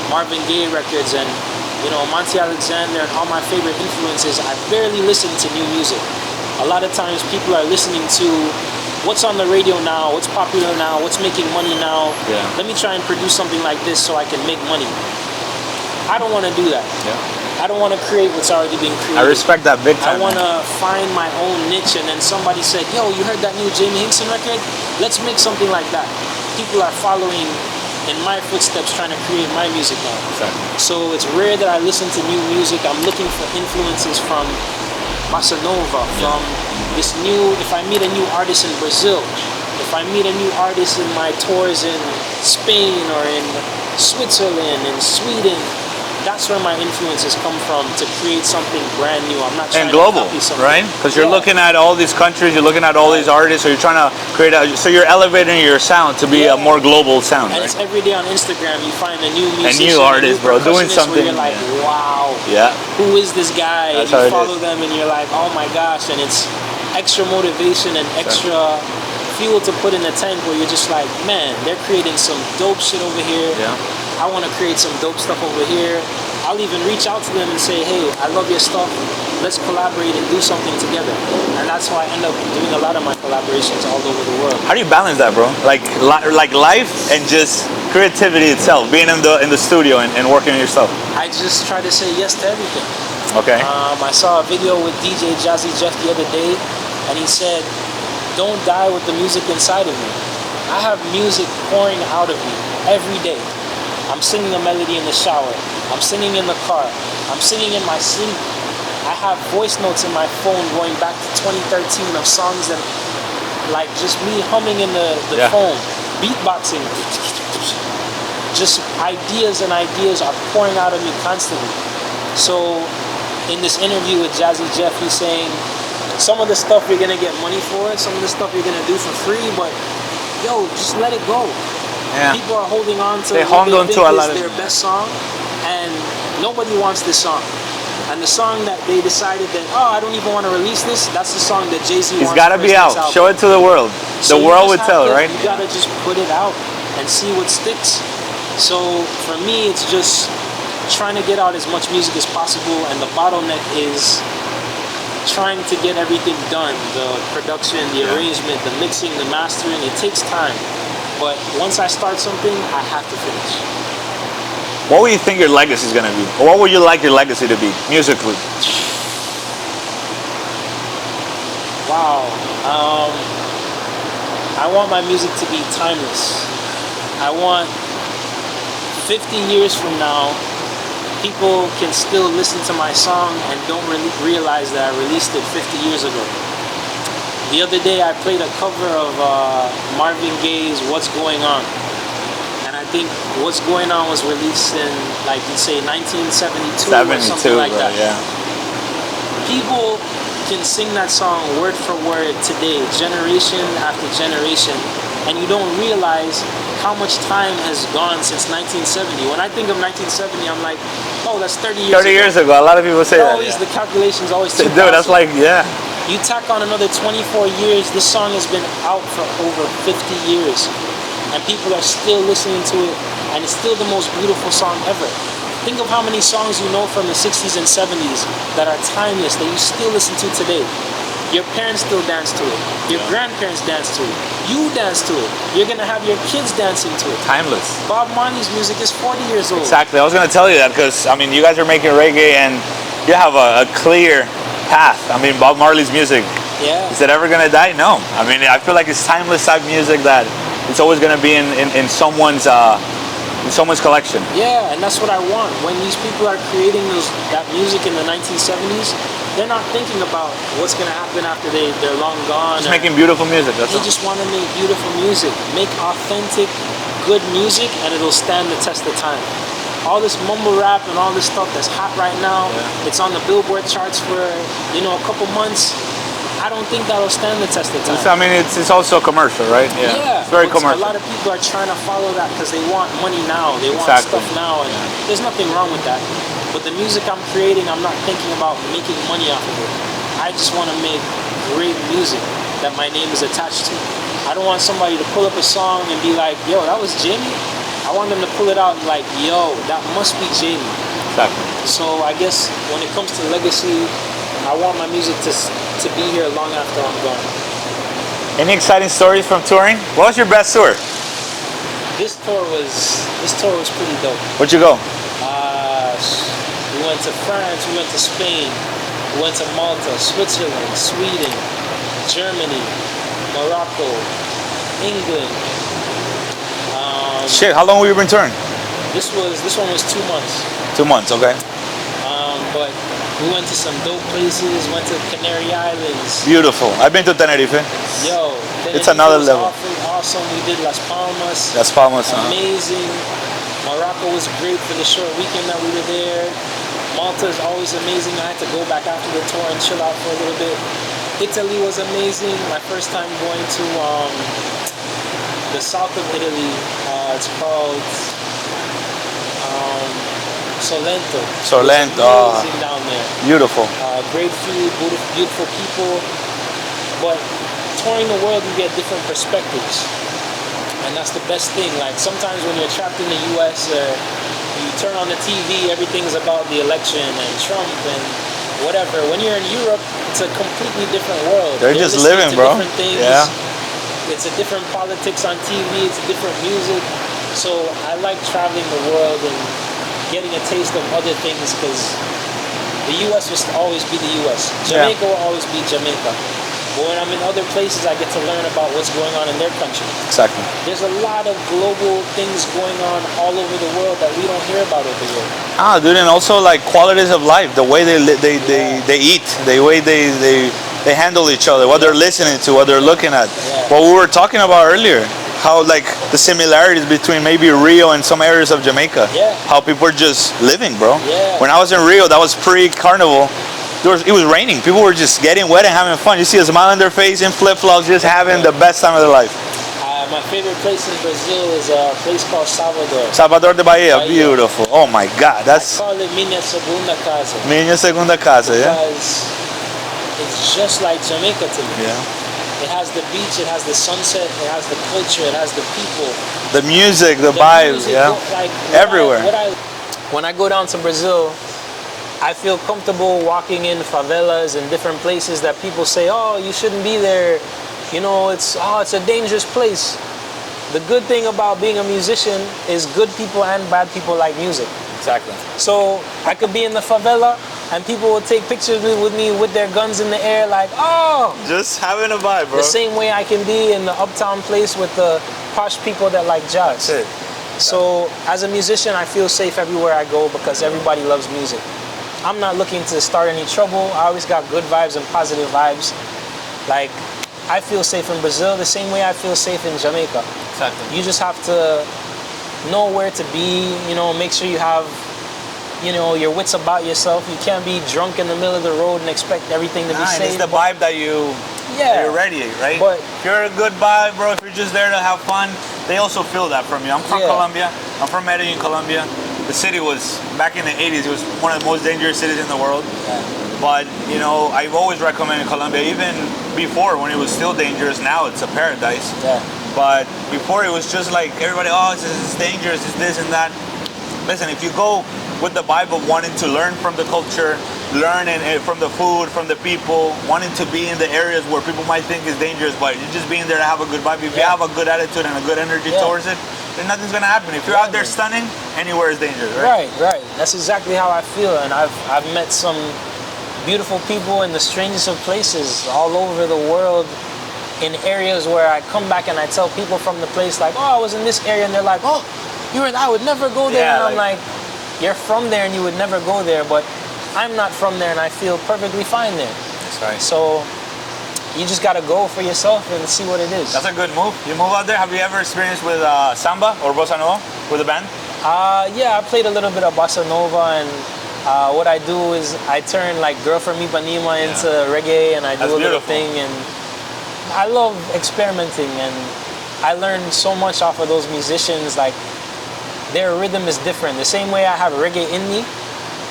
Marvin Gaye records and, you know, Monty Alexander and all my favorite influences. I barely listen to new music. A lot of times people are listening to what's on the radio now, what's popular now, what's making money now. Let me try and produce something like this so I can make money. I don't want to do that. I don't want to create what's already been created. I respect that big time. I want to find my own niche, and then somebody said, yo, you heard that new Jaime Hinckson record? Let's make something like that. People are following in my footsteps trying to create my music now. Exactly. So it's rare that I listen to new music. I'm looking for influences from Bossa Nova, from this new, if I meet a new artist in Brazil, if I meet a new artist in my tours in Spain or in Switzerland and Sweden, that's where my influences come from to create something brand new. I'm not trying and global, to copy something. Right? Because you're looking at all these countries, you're looking at all these artists, so you're trying to create so you're elevating your sound to be a more global sound, and right? it's every day on Instagram you find a new musician, a new artist, bro, doing something. Where you're like, wow, who is this guy? That's and you follow them and you're like, oh my gosh, and it's extra motivation and extra fuel to put in the tank where you're just like, man, they're creating some dope shit over here. I want to create some dope stuff over here. I'll even reach out to them and say, hey, I love your stuff. Let's collaborate and do something together. And that's why I end up doing a lot of my collaborations all over the world. How do you balance that, bro? Like life and just creativity itself, being in the studio and working on your stuff. I just try to say yes to everything. Okay. I saw a video with DJ Jazzy Jeff the other day, and he said, don't die with the music inside of me. I have music pouring out of me every day. I'm singing a melody in the shower. I'm singing in the car. I'm singing in my sleep. I have voice notes in my phone going back to 2013 of songs that, like, just me humming in the phone, beatboxing. Just ideas and ideas are pouring out of me constantly. So in this interview with Jazzy Jeff, he's saying, some of the stuff you're gonna get money for, some of the stuff you're gonna do for free, but yo, just let it go. People are holding on to what they think is their best song, and nobody wants this song. And the song that they decided that, oh, I don't even want to release this, that's the song that Jay-Z wants. It's got to be out. Show it to the world. The world would tell, right? You got to just put it out and see what sticks. So for me, it's just trying to get out as much music as possible, and the bottleneck is trying to get everything done. The production, the arrangement, the mixing, the mastering, it takes time. But once I start something, I have to finish. What would you think your legacy is going to be? Or what would you like your legacy to be, musically? Wow. I want my music to be timeless. I want 50 years from now, people can still listen to my song and don't really realize that I released it 50 years ago. The other day I played a cover of Marvin Gaye's What's Going On. And I think What's Going On was released in, like you'd say, 1972 or something like that. People can sing that song word for word today, generation after generation, and you don't realize how much time has gone since 1970. When I think of 1970, I'm like, oh, that's 30 years 30 years ago. A lot of people say that. always, the calculation's always 2000. Dude, that's like, yeah. You tack on another 24 years, this song has been out for over 50 years. And people are still listening to it, and it's still the most beautiful song ever. Think of how many songs you know from the 60s and 70s that are timeless, that you still listen to today. Your parents still dance to it. Your grandparents dance to it. You dance to it. You're gonna have your kids dancing to it. Timeless. Bob Marley's music is 40 years old. Exactly. I was gonna tell you that because I mean, you guys are making reggae and you have a clear path. I mean, Bob Marley's music. Yeah. Is it ever gonna die? No. I mean, I feel like it's timeless type music that it's always gonna be in someone's collection. Yeah, and that's what I want. When these people are creating that music in the 1970s, they're not thinking about what's going to happen after they're long gone. Just making beautiful music. That's They all. just want to make beautiful music. Make authentic, good music, and it'll stand the test of time. All this mumble rap and all this stuff that's hot right now, it's on the Billboard charts for, a couple months. I don't think that'll stand the test of time. I mean, it's also commercial, right? Yeah. It's very commercial. A lot of people are trying to follow that because they want money now. They want stuff now, and there's nothing wrong with that. But the music I'm creating, I'm not thinking about making money off of it. I just want to make great music that my name is attached to. I don't want somebody to pull up a song and be like, yo, that was Jamie. I want them to pull it out and like, yo, that must be Jamie. Exactly. So I guess when it comes to legacy, I want my music to be here long after I'm gone. Any exciting stories from touring? What was your best tour? This tour was pretty dope. Where'd you go? We went to France, we went to Spain, we went to Malta, Switzerland, Sweden, Germany, Morocco, England. Shit, how long have you been touring? This one was 2 months. 2 months, okay. But we went to some dope places, went to Canary Islands. Beautiful. I've been to Tenerife. Yo, it's another level. Awesome. We did Las Palmas. Las Palmas, amazing. Morocco was great for the short weekend that we were there. Malta is always amazing. I had to go back after the tour and chill out for a little bit. Italy was amazing. My first time going to the south of Italy. It's called Sorrento. Sorrento. Amazing down there. Beautiful. Great food, beautiful people. But touring the world, you get different perspectives. And that's the best thing. Like sometimes when you're trapped in the US, you turn on the TV, everything's about the election and Trump and whatever. When you're in Europe, it's a completely different world. They're just living, bro. Different things. Yeah. It's a different politics on TV. It's a different music. So I like traveling the world and getting a taste of other things because the US will always be the US. Jamaica will always be Jamaica. But when I'm in other places, I get to learn about what's going on in their country. Exactly. There's a lot of global things going on all over the world that we don't hear about over here. Dude, and also like qualities of life, the way they eat, the way they handle each other, what they're listening to, what they're looking at. What we were talking about earlier, how like the similarities between maybe Rio and some areas of Jamaica. Yeah. How people are just living, bro. Yeah. When I was in Rio, that was pre-carnival. It was raining. People were just getting wet and having fun. You see a smile on their face in flip-flops, just having the best time of their life. My favorite place in Brazil is a place called Salvador. Salvador de Bahia, beautiful. Oh my God, that's. I call it Minha Segunda Casa. Minha Segunda Casa, yeah. Because it's just like Jamaica to me. Yeah. It has the beach, it has the sunset, it has the culture, it has the people. The music, the vibe, yeah. Like, everywhere. When I go down to Brazil, I feel comfortable walking in favelas and different places that people say, oh, you shouldn't be there. You know, it's a dangerous place. The good thing about being a musician is good people and bad people like music. Exactly. So I could be in the favela and people will take pictures with me with their guns in the air like, oh! Just having a vibe, bro. The same way I can be in the uptown place with the posh people that like jazz. That's it. So as a musician, I feel safe everywhere I go because everybody loves music. I'm not looking to start any trouble. I always got good vibes and positive vibes. Like, I feel safe in Brazil the same way I feel safe in Jamaica. Exactly. You just have to know where to be, make sure you have, your wits about yourself. You can't be drunk in the middle of the road and expect everything to be safe. It's the vibe that Yeah. You're ready, right? But if you're a good vibe, bro, if you're just there to have fun, they also feel that from you. I'm from Colombia. I'm from Medellin, Colombia. The city was, back in the 80s, it was one of the most dangerous cities in the world. Yeah. But, you know, I've always recommended Colombia, even before when it was still dangerous. Now it's a paradise. Yeah. But before it was just like everybody, oh, it's dangerous, it's this and that. Listen, if you go with the vibe of wanting to learn from the culture, learning from the food, from the people, wanting to be in the areas where people might think is dangerous, but you're just being there to have a good vibe. If you have a good attitude and a good energy towards it, then nothing's gonna happen. If you're out there stunning, anywhere is dangerous, right? Right. That's exactly how I feel, and I've met some beautiful people in the strangest of places all over the world, in areas where I come back and I tell people from the place, like, oh, I was in this area, and they're like, oh, I would never go there. And I'm like, you're from there and you would never go there, but I'm not from there and I feel perfectly fine there. That's right. So you just gotta go for yourself and see what it is. That's a good move. You move out there. Have you ever experienced with samba or bossa nova with a band? Yeah, I played a little bit of bossa nova, and what I do is I turn like Girl from Ipanema into reggae, and I do a little thing, and I love experimenting, and I learned so much off of those musicians. Like, their rhythm is different. The same way I have reggae in me,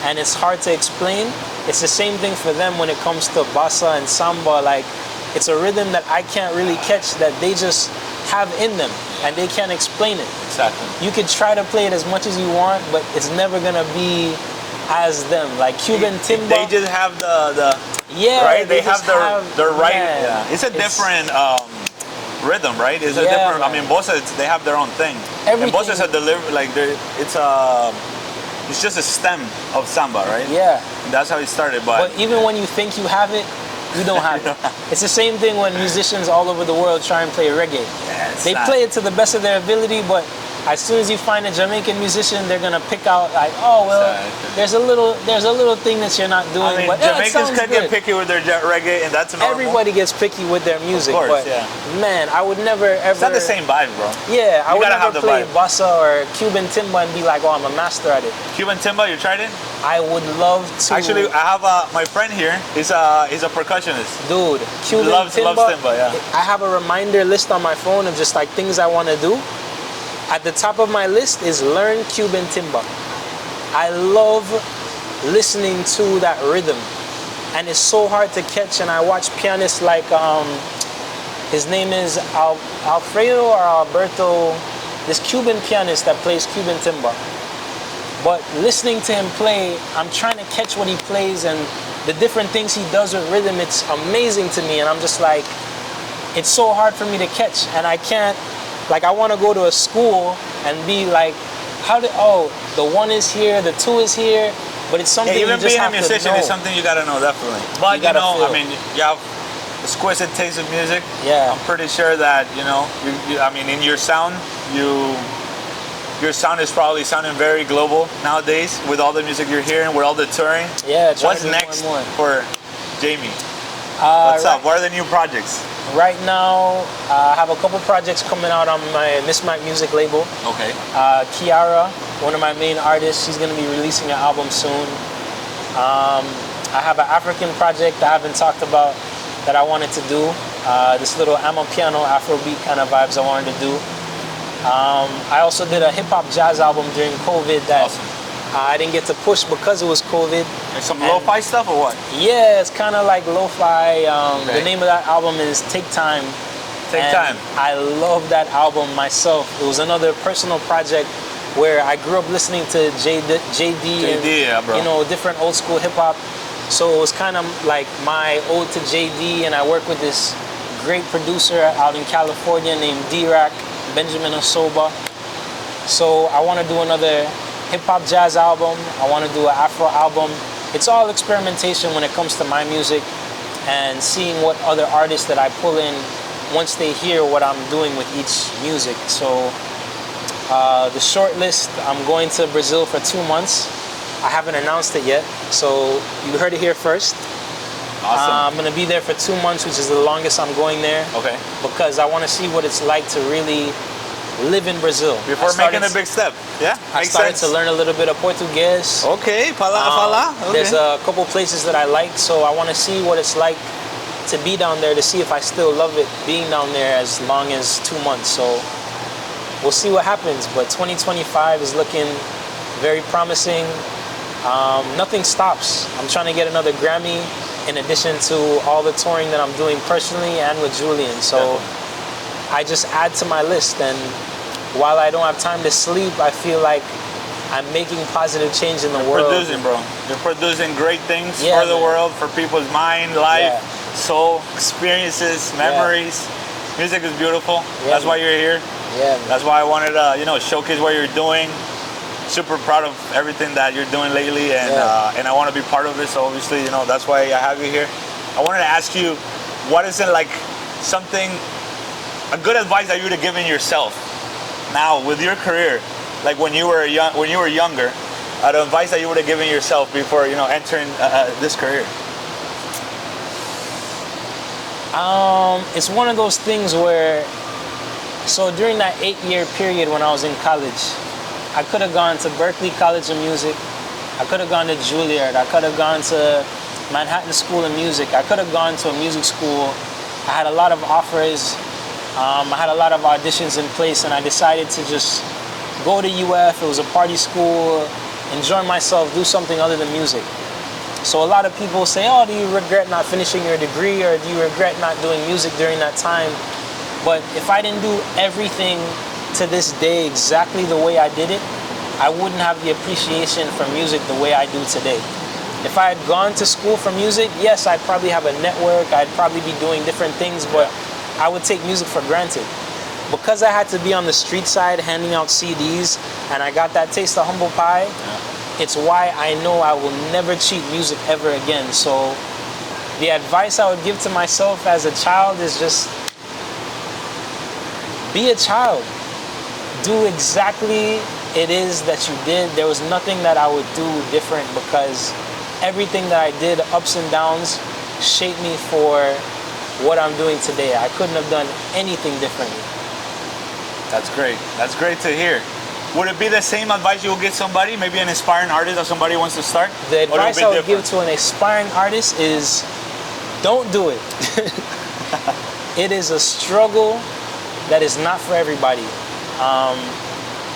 and it's hard to explain, it's the same thing for them when it comes to bossa and samba. Like, it's a rhythm that I can't really catch, that they just have in them, and they can't explain it. Exactly. You could try to play it as much as you want, but it's never gonna be as them. Like Cuban timba. They just have the right. They have their right. Yeah. It's a different rhythm, right? It's a different. Man. I mean, bossa, they have their own thing. Everything. And bossa's a delivery. Like it's just a stem of samba, right? Yeah. That's how it started. But even when you think you have it, you don't have it. It's the same thing when musicians all over the world try and play reggae. They play it to the best of their ability, but as soon as you find a Jamaican musician, they're gonna pick out like, oh well, there's a little thing that you're not doing. I mean, but Jamaicans can get picky with their reggae, and that's normal. Everybody gets picky with their music, of course, but man, I would never ever. It's not the same vibe, bro. Yeah, I would have never the play vibe. bossa or Cuban timba and be like, oh, I'm a master at it. Cuban timba, you tried it? I would love to. Actually, I have my friend here. He's a percussionist. Dude, Cuban loves timba. Yeah. I have a reminder list on my phone of just like things I want to do. At the top of my list is learn Cuban timba. I love listening to that rhythm, and it's so hard to catch. And I watch pianists like his name is Alfredo or Alberto, this Cuban pianist that plays Cuban timba. But listening to him play, I'm trying to catch what he plays and the different things he does with rhythm. It's amazing to me, and I'm just like, it's so hard for me to catch, and I can't. Like, I want to go to a school and be like, the one is here, the two is here, but it's something even you just being have a musician to know. is something you gotta know, definitely. But you know, I mean, you have exquisite taste of music. Yeah. I'm pretty sure that I mean, in your sound, your sound is probably sounding very global nowadays with all the music you're hearing, with all the touring. Yeah. What's next for Jaime? What's up? What are the new projects? Right now, I have a couple projects coming out on my Miss Mac music label. Okay. Kiara, one of my main artists, she's going to be releasing an album soon. I have an African project that I haven't talked about that I wanted to do. This little Amapiano Afrobeat kind of vibes I wanted to do. I also did a hip-hop jazz album during COVID that I didn't get to push because it was COVID. And some lo-fi stuff or what? Yeah, it's kind of like lo-fi. The name of that album is Take Time. Take Time. I love that album myself. It was another personal project where I grew up listening to JD and yeah, bro. Different old school hip-hop. So it was kind of like my ode to JD, and I work with this great producer out in California named D-Rack, Benjamin Osoba. So I want to do another hip-hop jazz album. I want to do an Afro album. It's all experimentation when it comes to my music, and seeing what other artists that I pull in once they hear what I'm doing with each music. So the short list, I'm going to Brazil for 2 months. I haven't announced it yet, so you heard it here first. Awesome. I'm going to be there for 2 months, which is the longest I'm going there. Okay. Because I want to see what it's like to really live in Brazil. Before making a big step. Yeah, I started to learn a little bit of Portuguese. Okay, fala. There's a couple places that I like, so I want to see what it's like to be down there to see if I still love it being down there as long as 2 months. So we'll see what happens. But 2025 is looking very promising. Nothing stops. I'm trying to get another Grammy in addition to all the touring that I'm doing personally and with Julian. So I just add to my list. And while I don't have time to sleep, I feel like I'm making positive change in the world. You're producing, bro. You're producing great things Yeah, for the man. world, for people's mind, life, Yeah. soul, experiences, memories. Music is beautiful. Yeah, That's why man. you're here. Yeah, man. That's why I wanted to, showcase what you're doing. Super proud of everything that you're doing lately, and and I want to be part of it. So obviously, that's why I have you here. I wanted to ask you, what is it like, a good advice that you would have given yourself now with your career, like when you were younger, the advice that you would have given yourself before entering this career? It's one of those things where, so during that 8-year period when I was in college, I could have gone to Berklee College of Music, I could have gone to Juilliard, I could have gone to Manhattan School of Music, I could have gone to a music school. I had a lot of offers, I had a lot of auditions in place, and I decided to just go to UF. It was a party school, enjoy myself, do something other than music. So a lot of people say, oh, do you regret not finishing your degree, or do you regret not doing music during that time? But if I didn't do everything to this day exactly the way I did it, I wouldn't have the appreciation for music the way I do today. If I had gone to school for music, yes, I'd probably have a network, I'd probably be doing different things, but I would take music for granted. Because I had to be on the street side handing out CDs, and I got that taste of humble pie, it's why I know I will never cheat music ever again. So the advice I would give to myself as a child is just be a child. Do exactly it is that you did. There was nothing that I would do different, because everything that I did, ups and downs, shaped me for what I'm doing today. I couldn't have done anything differently. That's great. That's great to hear. Would it be the same advice you would give somebody, maybe an aspiring artist that somebody wants to start? The advice I would give to an aspiring artist is don't do it. It is a struggle that is not for everybody.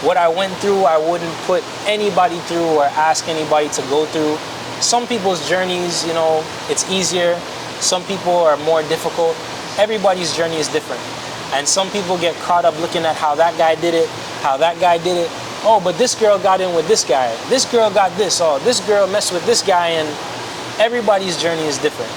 What I went through, I wouldn't put anybody through or ask anybody to go through. Some people's journeys, it's easier. Some people are more difficult. Everybody's journey is different. And some people get caught up looking at how that guy did it, how that guy did it. Oh, but this girl got in with this guy. This girl got this. Oh, this girl messed with this guy. And everybody's journey is different.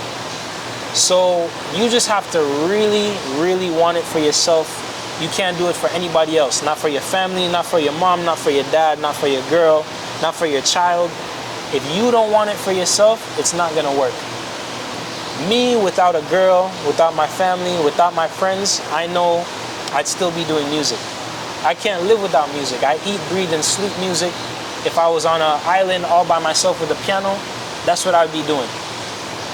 So you just have to really, really want it for yourself. You can't do it for anybody else. Not for your family, not for your mom, not for your dad, not for your girl, not for your child. If you don't want it for yourself, it's not gonna work. Me, without a girl, without my family, without my friends, I know I'd still be doing music. I can't live without music. I eat, breathe, and sleep music. If I was on an island all by myself with a piano, that's what I'd be doing.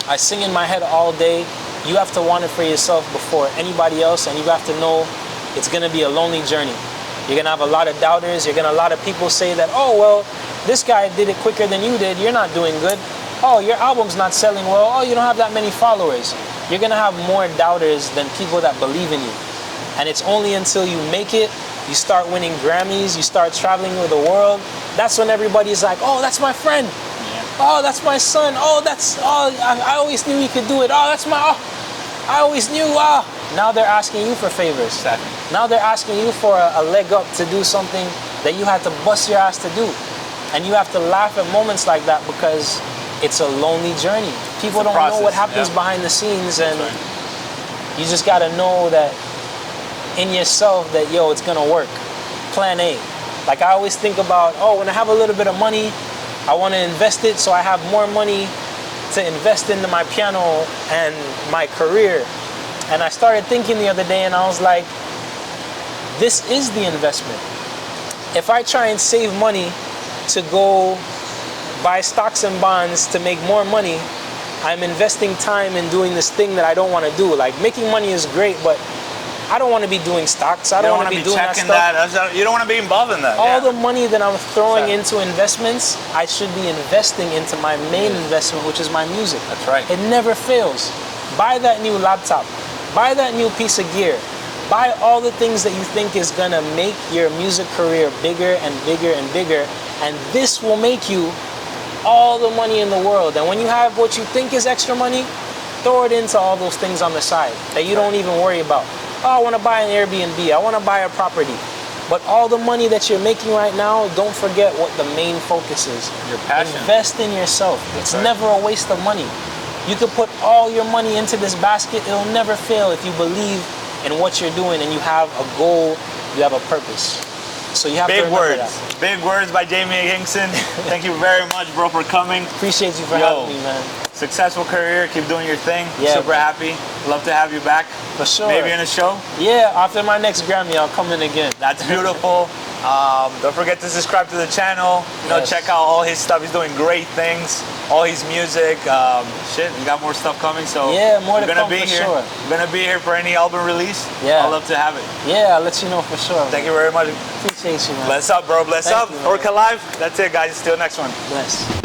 I sing in my head all day. You have to want it for yourself before anybody else, and you have to know it's gonna be a lonely journey. You're gonna have a lot of doubters. You're gonna have a lot of people say that, oh, well, this guy did it quicker than you did. You're not doing good. Oh, your album's not selling well. Oh, you don't have that many followers. You're gonna have more doubters than people that believe in you. And it's only until you make it, you start winning Grammys, you start traveling with the world, that's when everybody's like, oh, that's my friend. Oh, that's my son. Oh, I always knew he could do it. I always knew. Now they're asking you for favors. Exactly. Now they're asking you for a leg up to do something that you had to bust your ass to do. And you have to laugh at moments like that, because it's a lonely journey. People don't know what happens behind the scenes, and you just gotta know that in yourself that, yo, it's gonna work. Plan A. Like I always think about, when I have a little bit of money, I wanna invest it so I have more money to invest into my piano and my career. And I started thinking the other day, and I was like, this is the investment. If I try and save money to go buy stocks and bonds to make more money, I'm investing time in doing this thing that I don't want to do. Like, making money is great, but I don't want to be doing stocks. I don't want to be doing that stuff. You don't want to be involved in that. All the money that I'm throwing into investments, I should be investing into my main investment, which is my music. That's right. It never fails. Buy that new laptop. Buy that new piece of gear. Buy all the things that you think is gonna make your music career bigger and bigger and bigger, and this will make you all the money in the world. And when you have what you think is extra money, throw it into all those things on the side that you don't even worry about. Oh, I want to buy an Airbnb. I want to buy a property. But all the money that you're making right now, don't forget what the main focus is. Your passion. Invest in yourself. It's never a waste of money. You could put all your money into this basket. It'll never fail if you believe in what you're doing and you have a goal, you have a purpose. So you have to remember that. Big words by Jaime Hinckson. Thank you very much, bro, for coming. Appreciate you for having me, man. Successful career. Keep doing your thing. Yeah, Super happy. Love to have you back. For sure. Maybe in a show. Yeah, after my next Grammy, I'll come in again. That's beautiful. Don't forget to subscribe to the channel. You know, check out all his stuff. He's doing great things. All his music. Shit, we got more stuff coming. So yeah, more to come be for here. sure. We're gonna be here for any album release. Yeah, I'd love to have it. Yeah, I'll let you know for sure. Thank you very much. Appreciate you, man. Bless up, bro. Bless up. You, ORCA Live. That's it, guys. Till next one. Bless.